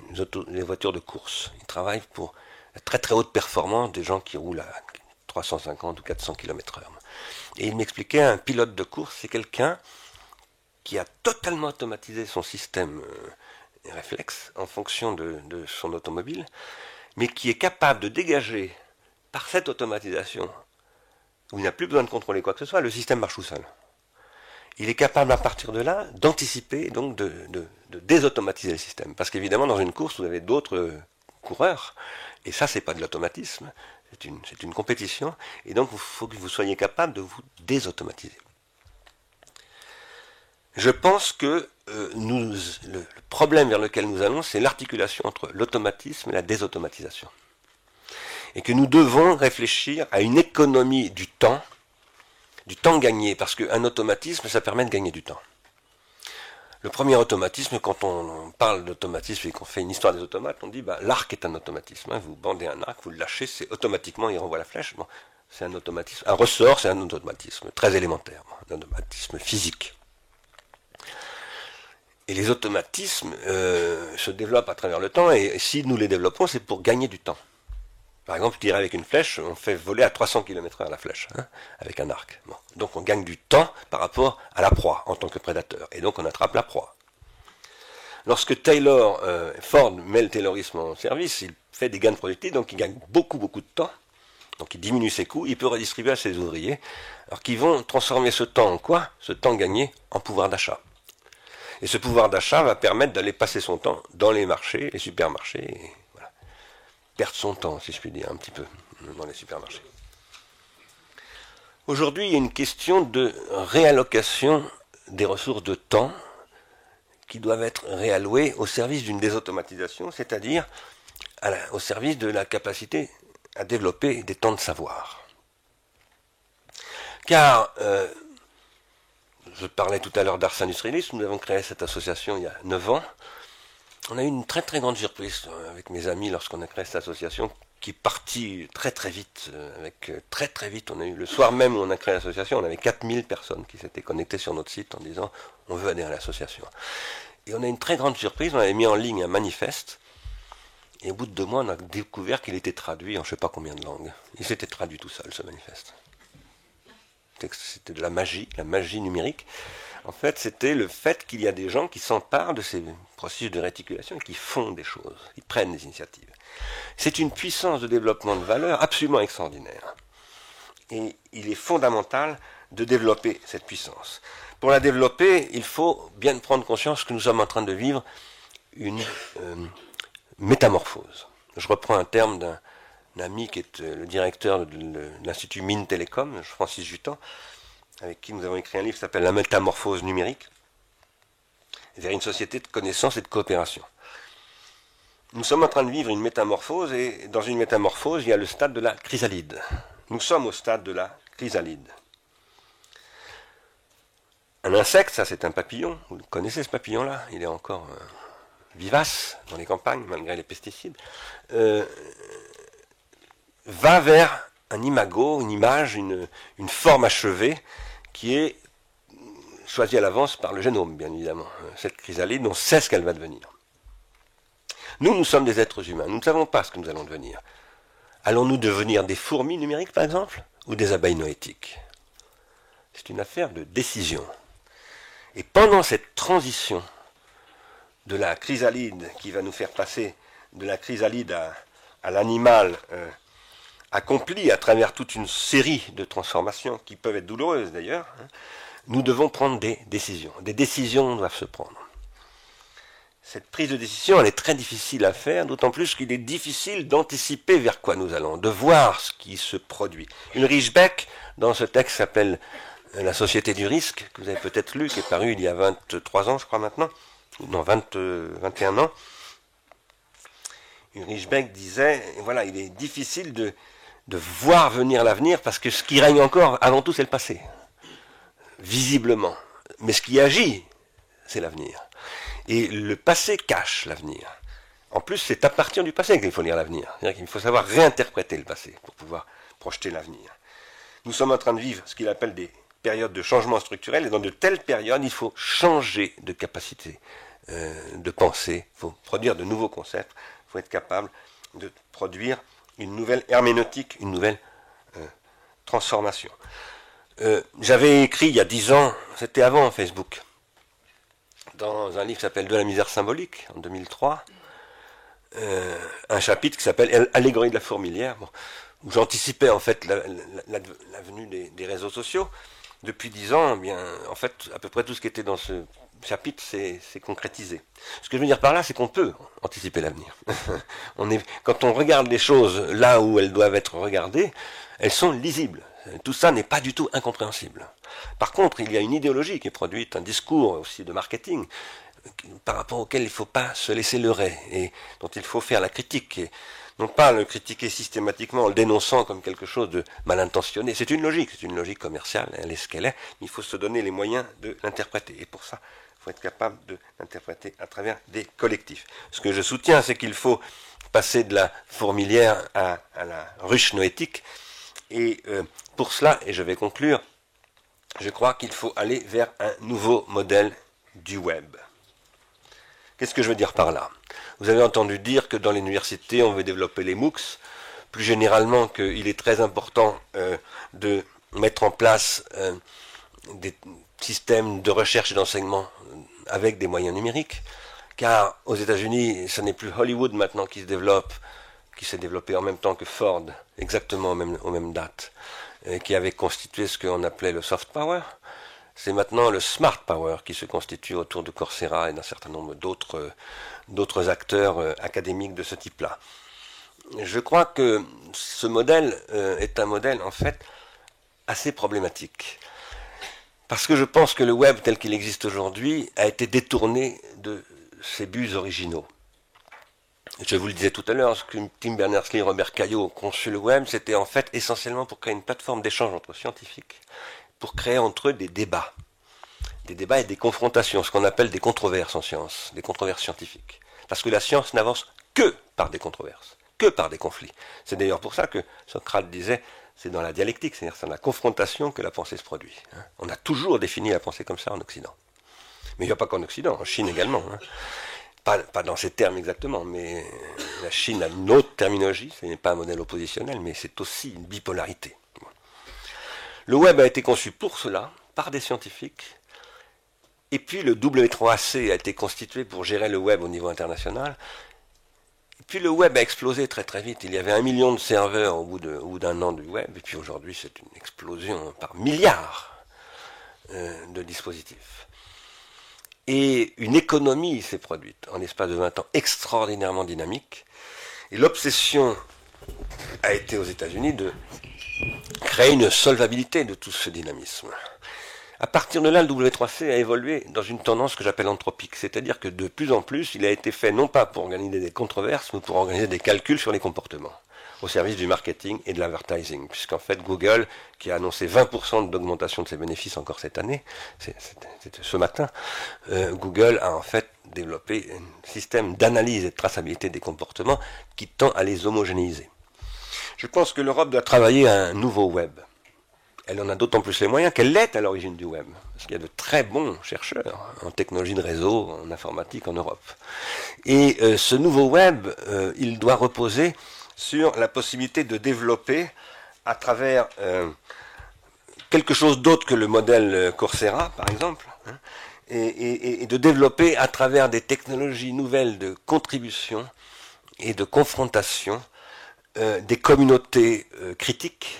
voitures de course. Il travaille pour la très très haute performance des gens qui roulent à 350 ou 400 km/h. Et il m'expliquait, un pilote de course, c'est quelqu'un qui a totalement automatisé son système réflexe en fonction de son automobile, mais qui est capable de dégager par cette automatisation où il n'a plus besoin de contrôler quoi que ce soit, le système marche tout seul. Il est capable à partir de là d'anticiper, donc de désautomatiser le système. Parce qu'évidemment, dans une course, vous avez d'autres coureurs, et ça, c'est pas de l'automatisme, c'est une compétition, et donc il faut que vous soyez capable de vous désautomatiser. Je pense que le problème vers lequel nous allons, c'est l'articulation entre l'automatisme et la désautomatisation. Et que nous devons réfléchir à une économie du temps gagné, parce qu'un automatisme, ça permet de gagner du temps. Le premier automatisme, quand on parle d'automatisme et qu'on fait une histoire des automates, on dit l'arc est un automatisme. Vous bandez un arc, vous le lâchez, c'est automatiquement, il renvoie la flèche. Bon, c'est un automatisme. Un ressort, c'est un automatisme très élémentaire, un automatisme physique. Et les automatismes se développent à travers le temps, et si nous les développons, c'est pour gagner du temps. Par exemple, je dirais avec une flèche, on fait voler à 300 km/h la flèche, avec un arc. Bon. Donc on gagne du temps par rapport à la proie en tant que prédateur. Et donc on attrape la proie. Lorsque Ford met le taylorisme en service, il fait des gains de productivité, donc il gagne beaucoup de temps. Donc il diminue ses coûts, il peut redistribuer à ses ouvriers, alors qu'ils vont transformer ce temps en quoi? Ce temps gagné en pouvoir d'achat. Et ce pouvoir d'achat va permettre d'aller passer son temps dans les marchés, les supermarchés, et voilà. Perdre son temps, si je puis dire, un petit peu, dans les supermarchés. Aujourd'hui, il y a une question de réallocation des ressources de temps qui doivent être réallouées au service d'une désautomatisation, c'est-à-dire au service de la capacité à développer des temps de savoir. Car, je parlais tout à l'heure d'Ars Industrialis, nous avons créé cette association il y a 9 ans. On a eu une très très grande surprise avec mes amis lorsqu'on a créé cette association, qui est partie très très vite. Très vite, on a eu le soir même où on a créé l'association, on avait 4000 personnes qui s'étaient connectées sur notre site en disant on veut adhérer à l'association. Et on a une très grande surprise, on avait mis en ligne un manifeste, et au bout de 2 mois on a découvert qu'il était traduit en je ne sais pas combien de langues. Il s'était traduit tout seul, ce manifeste. C'était de la magie numérique. En fait, c'était le fait qu'il y a des gens qui s'emparent de ces processus de réticulation et qui font des choses, qui prennent des initiatives. C'est une puissance de développement de valeur absolument extraordinaire. Et il est fondamental de développer cette puissance. Pour la développer, il faut bien prendre conscience que nous sommes en train de vivre une métamorphose. Je reprends un terme d'un ami qui est le directeur de l'Institut Mines Télécom, Francis Jutan, avec qui nous avons écrit un livre qui s'appelle La métamorphose numérique, vers une société de connaissance et de coopération. Nous sommes en train de vivre une métamorphose, et dans une métamorphose, il y a le stade de la chrysalide. Nous sommes au stade de la chrysalide. Un insecte, ça c'est un papillon, vous connaissez ce papillon-là, il est encore vivace dans les campagnes, malgré les pesticides, va vers un imago, une image, une forme achevée, qui est choisie à l'avance par le génome, bien évidemment. Cette chrysalide, on sait ce qu'elle va devenir. Nous sommes des êtres humains, nous ne savons pas ce que nous allons devenir. Allons-nous devenir des fourmis numériques, par exemple, ou des abeilles noétiques? C'est une affaire de décision. Et pendant cette transition de la chrysalide qui va nous faire passer de la chrysalide à l'animal accompli à travers toute une série de transformations qui peuvent être douloureuses d'ailleurs, nous devons prendre des décisions. Des décisions doivent se prendre. Cette prise de décision, elle est très difficile à faire, d'autant plus qu'il est difficile d'anticiper vers quoi nous allons, de voir ce qui se produit. Ulrich Beck, dans ce texte qui s'appelle La société du risque, que vous avez peut-être lu, qui est paru il y a 23 ans, je crois maintenant, non, 21 ans, Ulrich Beck disait, voilà, il est difficile de voir venir l'avenir, parce que ce qui règne encore, avant tout, c'est le passé, visiblement. Mais ce qui agit, c'est l'avenir. Et le passé cache l'avenir. En plus, c'est à partir du passé qu'il faut lire l'avenir. C'est-à-dire qu'il faut savoir réinterpréter le passé pour pouvoir projeter l'avenir. Nous sommes en train de vivre ce qu'il appelle des périodes de changement structurel, et dans de telles périodes, il faut changer de capacité de penser, il faut produire de nouveaux concepts, il faut être capable de produire une nouvelle herméneutique, une nouvelle transformation. J'avais écrit il y a 10 ans, c'était avant Facebook, dans un livre qui s'appelle De la misère symbolique, en 2003, un chapitre qui s'appelle Allégorie de la fourmilière. Bon, où j'anticipais en fait la venue des réseaux sociaux. Depuis 10 ans, eh bien, en fait, à peu près tout ce qui était dans ce chapitre s'est concrétisé. Ce que je veux dire par là, c'est qu'on peut anticiper l'avenir. Quand on regarde les choses là où elles doivent être regardées, elles sont lisibles. Tout ça n'est pas du tout incompréhensible. Par contre, il y a une idéologie qui est produite, un discours aussi de marketing, par rapport auquel il ne faut pas se laisser leurrer et dont il faut faire la critique. Et non pas le critiquer systématiquement en le dénonçant comme quelque chose de mal intentionné. C'est une logique commerciale, elle est ce qu'elle est, mais il faut se donner les moyens de l'interpréter. Et pour ça, il faut être capable de l'interpréter à travers des collectifs. Ce que je soutiens, c'est qu'il faut passer de la fourmilière à la ruche noétique. Et pour cela, et je vais conclure, je crois qu'il faut aller vers un nouveau modèle du web. Qu'est-ce que je veux dire par là? Vous avez entendu dire que dans l'université, on veut développer les MOOCs, plus généralement qu'il est très important de mettre en place des systèmes de recherche et d'enseignement avec des moyens numériques, car aux États-Unis, ce n'est plus Hollywood maintenant qui se développe, qui s'est développé en même temps que Ford, exactement aux mêmes dates, qui avait constitué ce qu'on appelait le soft power. C'est maintenant le smart power qui se constitue autour de Coursera et d'un certain nombre d'autres acteurs académiques de ce type-là. Je crois que ce modèle est un modèle en fait assez problématique. Parce que je pense que le web tel qu'il existe aujourd'hui a été détourné de ses buts originaux. Je vous le disais tout à l'heure, ce que Tim Berners-Lee et Robert Caillot ont conçu le web, c'était en fait essentiellement pour créer une plateforme d'échange entre scientifiques, pour créer entre eux des débats et des confrontations, ce qu'on appelle des controverses en science, des controverses scientifiques. Parce que la science n'avance que par des controverses, que par des conflits. C'est d'ailleurs pour ça que Socrate disait, c'est dans la dialectique, c'est-à-dire c'est dans la confrontation que la pensée se produit. On a toujours défini la pensée comme ça en Occident. Mais il n'y a pas qu'en Occident, en Chine également. Pas dans ces termes exactement, mais la Chine a une autre terminologie, ce n'est pas un modèle oppositionnel, mais c'est aussi une bipolarité. Le web a été conçu pour cela, par des scientifiques, et puis le W3C a été constitué pour gérer le web au niveau international. Et puis le web a explosé très très vite. Il y avait 1 million de serveurs au bout d'un an du web, et puis aujourd'hui c'est une explosion par milliards de dispositifs. Et une économie s'est produite en l'espace de 20 ans extraordinairement dynamique. Et l'obsession a été aux États-Unis de créer une solvabilité de tout ce dynamisme. À partir de là, le W3C a évolué dans une tendance que j'appelle anthropique, c'est-à-dire que de plus en plus, il a été fait non pas pour organiser des controverses, mais pour organiser des calculs sur les comportements, au service du marketing et de l'advertising, puisqu'en fait Google, qui a annoncé 20% d'augmentation de ses bénéfices encore cette année, c'était ce matin, Google a en fait développé un système d'analyse et de traçabilité des comportements qui tend à les homogénéiser. Je pense que l'Europe doit travailler à un nouveau web. Elle en a d'autant plus les moyens qu'elle est à l'origine du web. Parce qu'il y a de très bons chercheurs en technologie de réseau, en informatique en Europe. Et ce nouveau web, il doit reposer sur la possibilité de développer à travers quelque chose d'autre que le modèle Coursera, par exemple, et de développer à travers des technologies nouvelles de contribution et de confrontation des communautés critiques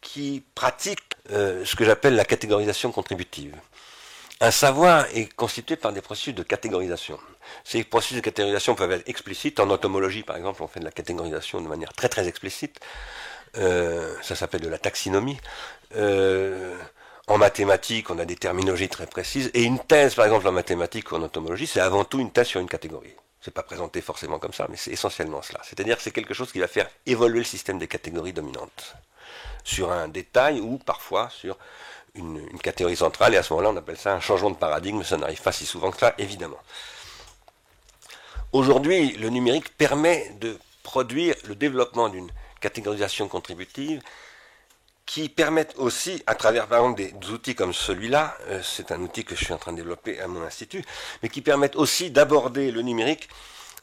qui pratiquent ce que j'appelle la catégorisation contributive. Un savoir est constitué par des processus de catégorisation. Ces processus de catégorisation peuvent être explicites. En entomologie, par exemple, on fait de la catégorisation de manière très très explicite. Ça s'appelle de la taxinomie. En mathématiques, on a des terminologies très précises. Et une thèse, par exemple, en mathématiques ou en entomologie, c'est avant tout une thèse sur une catégorie. C'est pas présenté forcément comme ça, mais c'est essentiellement cela. C'est-à-dire que c'est quelque chose qui va faire évoluer le système des catégories dominantes sur un détail ou parfois sur une catégorie centrale, et à ce moment-là, on appelle ça un changement de paradigme. Ça n'arrive pas si souvent que ça, évidemment. Aujourd'hui, le numérique permet de produire le développement d'une catégorisation contributive qui permettent aussi, à travers par exemple des outils comme celui-là, c'est un outil que je suis en train de développer à mon institut, mais qui permettent aussi d'aborder le numérique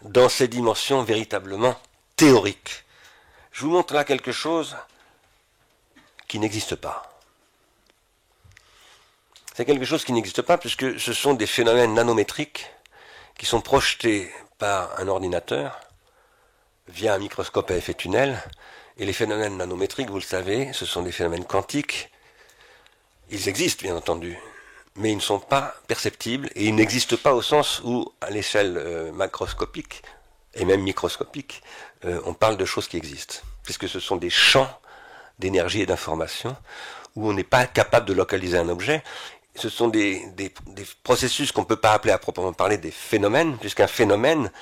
dans ses dimensions véritablement théoriques. Je vous montre là quelque chose qui n'existe pas. C'est quelque chose qui n'existe pas puisque ce sont des phénomènes nanométriques qui sont projetés par un ordinateur via un microscope à effet tunnel Et les phénomènes nanométriques, vous le savez, ce sont des phénomènes quantiques. Ils existent, bien entendu, mais ils ne sont pas perceptibles et ils n'existent pas au sens où, à l'échelle macroscopique et même microscopique, on parle de choses qui existent, puisque ce sont des champs d'énergie et d'information où on n'est pas capable de localiser un objet. Ce sont des processus qu'on ne peut pas appeler à proprement parler des phénomènes, puisqu'un phénomène,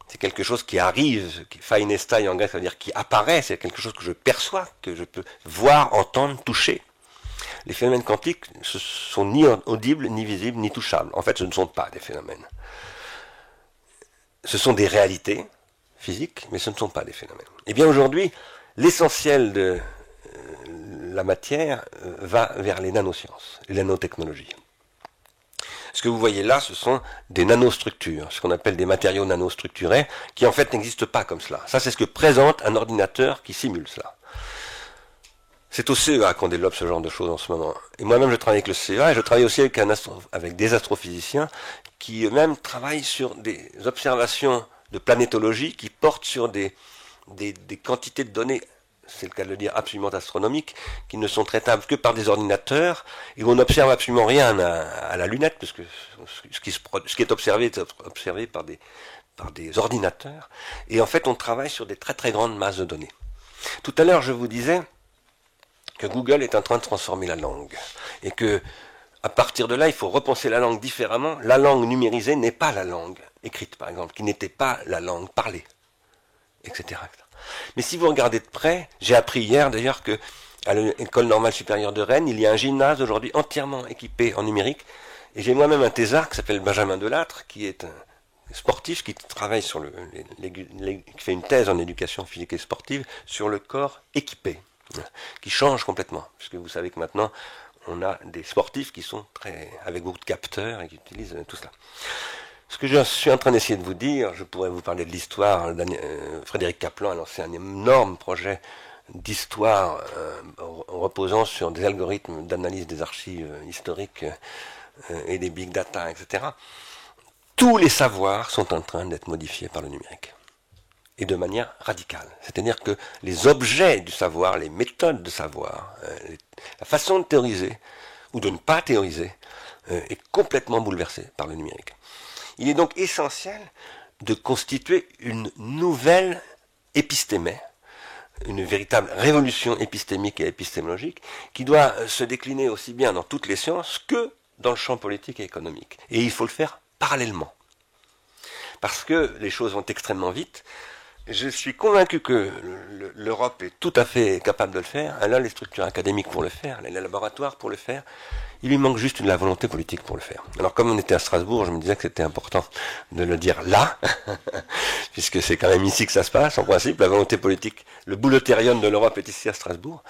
c'est quelque chose qui arrive, phainesta en grec, ça veut dire qui apparaît, c'est quelque chose que je perçois, que je peux voir, entendre, toucher. Les phénomènes quantiques ne sont ni audibles, ni visibles, ni touchables. En fait, ce ne sont pas des phénomènes. Ce sont des réalités physiques, mais ce ne sont pas des phénomènes. Et bien aujourd'hui, l'essentiel de la matière va vers les nanosciences, les nanotechnologies. Ce que vous voyez là, ce sont des nanostructures, ce qu'on appelle des matériaux nanostructurés, qui en fait n'existent pas comme cela. Ça, c'est ce que présente un ordinateur qui simule cela. C'est au CEA qu'on développe ce genre de choses en ce moment. Et moi-même, je travaille avec le CEA et je travaille aussi avec des astrophysiciens qui eux-mêmes travaillent sur des observations de planétologie qui portent sur des quantités de données, c'est le cas de le dire, absolument astronomiques, qui ne sont traitables que par des ordinateurs et où on n'observe absolument rien à la lunette, parce que ce qui est observé par des ordinateurs. Et en fait, on travaille sur des très très grandes masses de données. Tout à l'heure, je vous disais que Google est en train de transformer la langue. Et que, à partir de là, il faut repenser la langue différemment. La langue numérisée n'est pas la langue écrite, par exemple, qui n'était pas la langue parlée, etc. Mais si vous regardez de près, j'ai appris hier d'ailleurs que à l'École normale supérieure de Rennes, il y a un gymnase aujourd'hui entièrement équipé en numérique. Et j'ai moi-même un thésard qui s'appelle Benjamin Delattre, qui est un sportif qui travaille sur qui fait une thèse en éducation physique et sportive sur le corps équipé, qui change complètement, puisque vous savez que maintenant on a des sportifs qui sont avec beaucoup de capteurs et qui utilisent tout cela. Ce que je suis en train d'essayer de vous dire, je pourrais vous parler de l'histoire. Frédéric Kaplan a lancé un énorme projet d'histoire reposant sur des algorithmes d'analyse des archives historiques et des big data, etc. Tous les savoirs sont en train d'être modifiés par le numérique. Et de manière radicale. C'est-à-dire que les objets du savoir, les méthodes de savoir, la façon de théoriser ou de ne pas théoriser est complètement bouleversée par le numérique. Il est donc essentiel de constituer une nouvelle épistémé, une véritable révolution épistémique et épistémologique qui doit se décliner aussi bien dans toutes les sciences que dans le champ politique et économique. Et il faut le faire parallèlement. Parce que les choses vont extrêmement vite. Je suis convaincu que l'Europe est tout à fait capable de le faire. Elle a les structures académiques pour le faire, elle a les laboratoires pour le faire. Il lui manque juste la volonté politique pour le faire. Alors comme on était à Strasbourg, je me disais que c'était important de le dire là, puisque c'est quand même ici que ça se passe, en principe. La volonté politique, le bouleterium de l'Europe est ici à Strasbourg.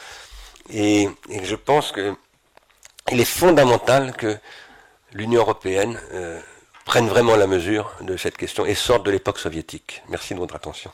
Et je pense qu'il est fondamental que l'Union européenne prenne vraiment la mesure de cette question et sorte de l'époque soviétique. Merci de votre attention.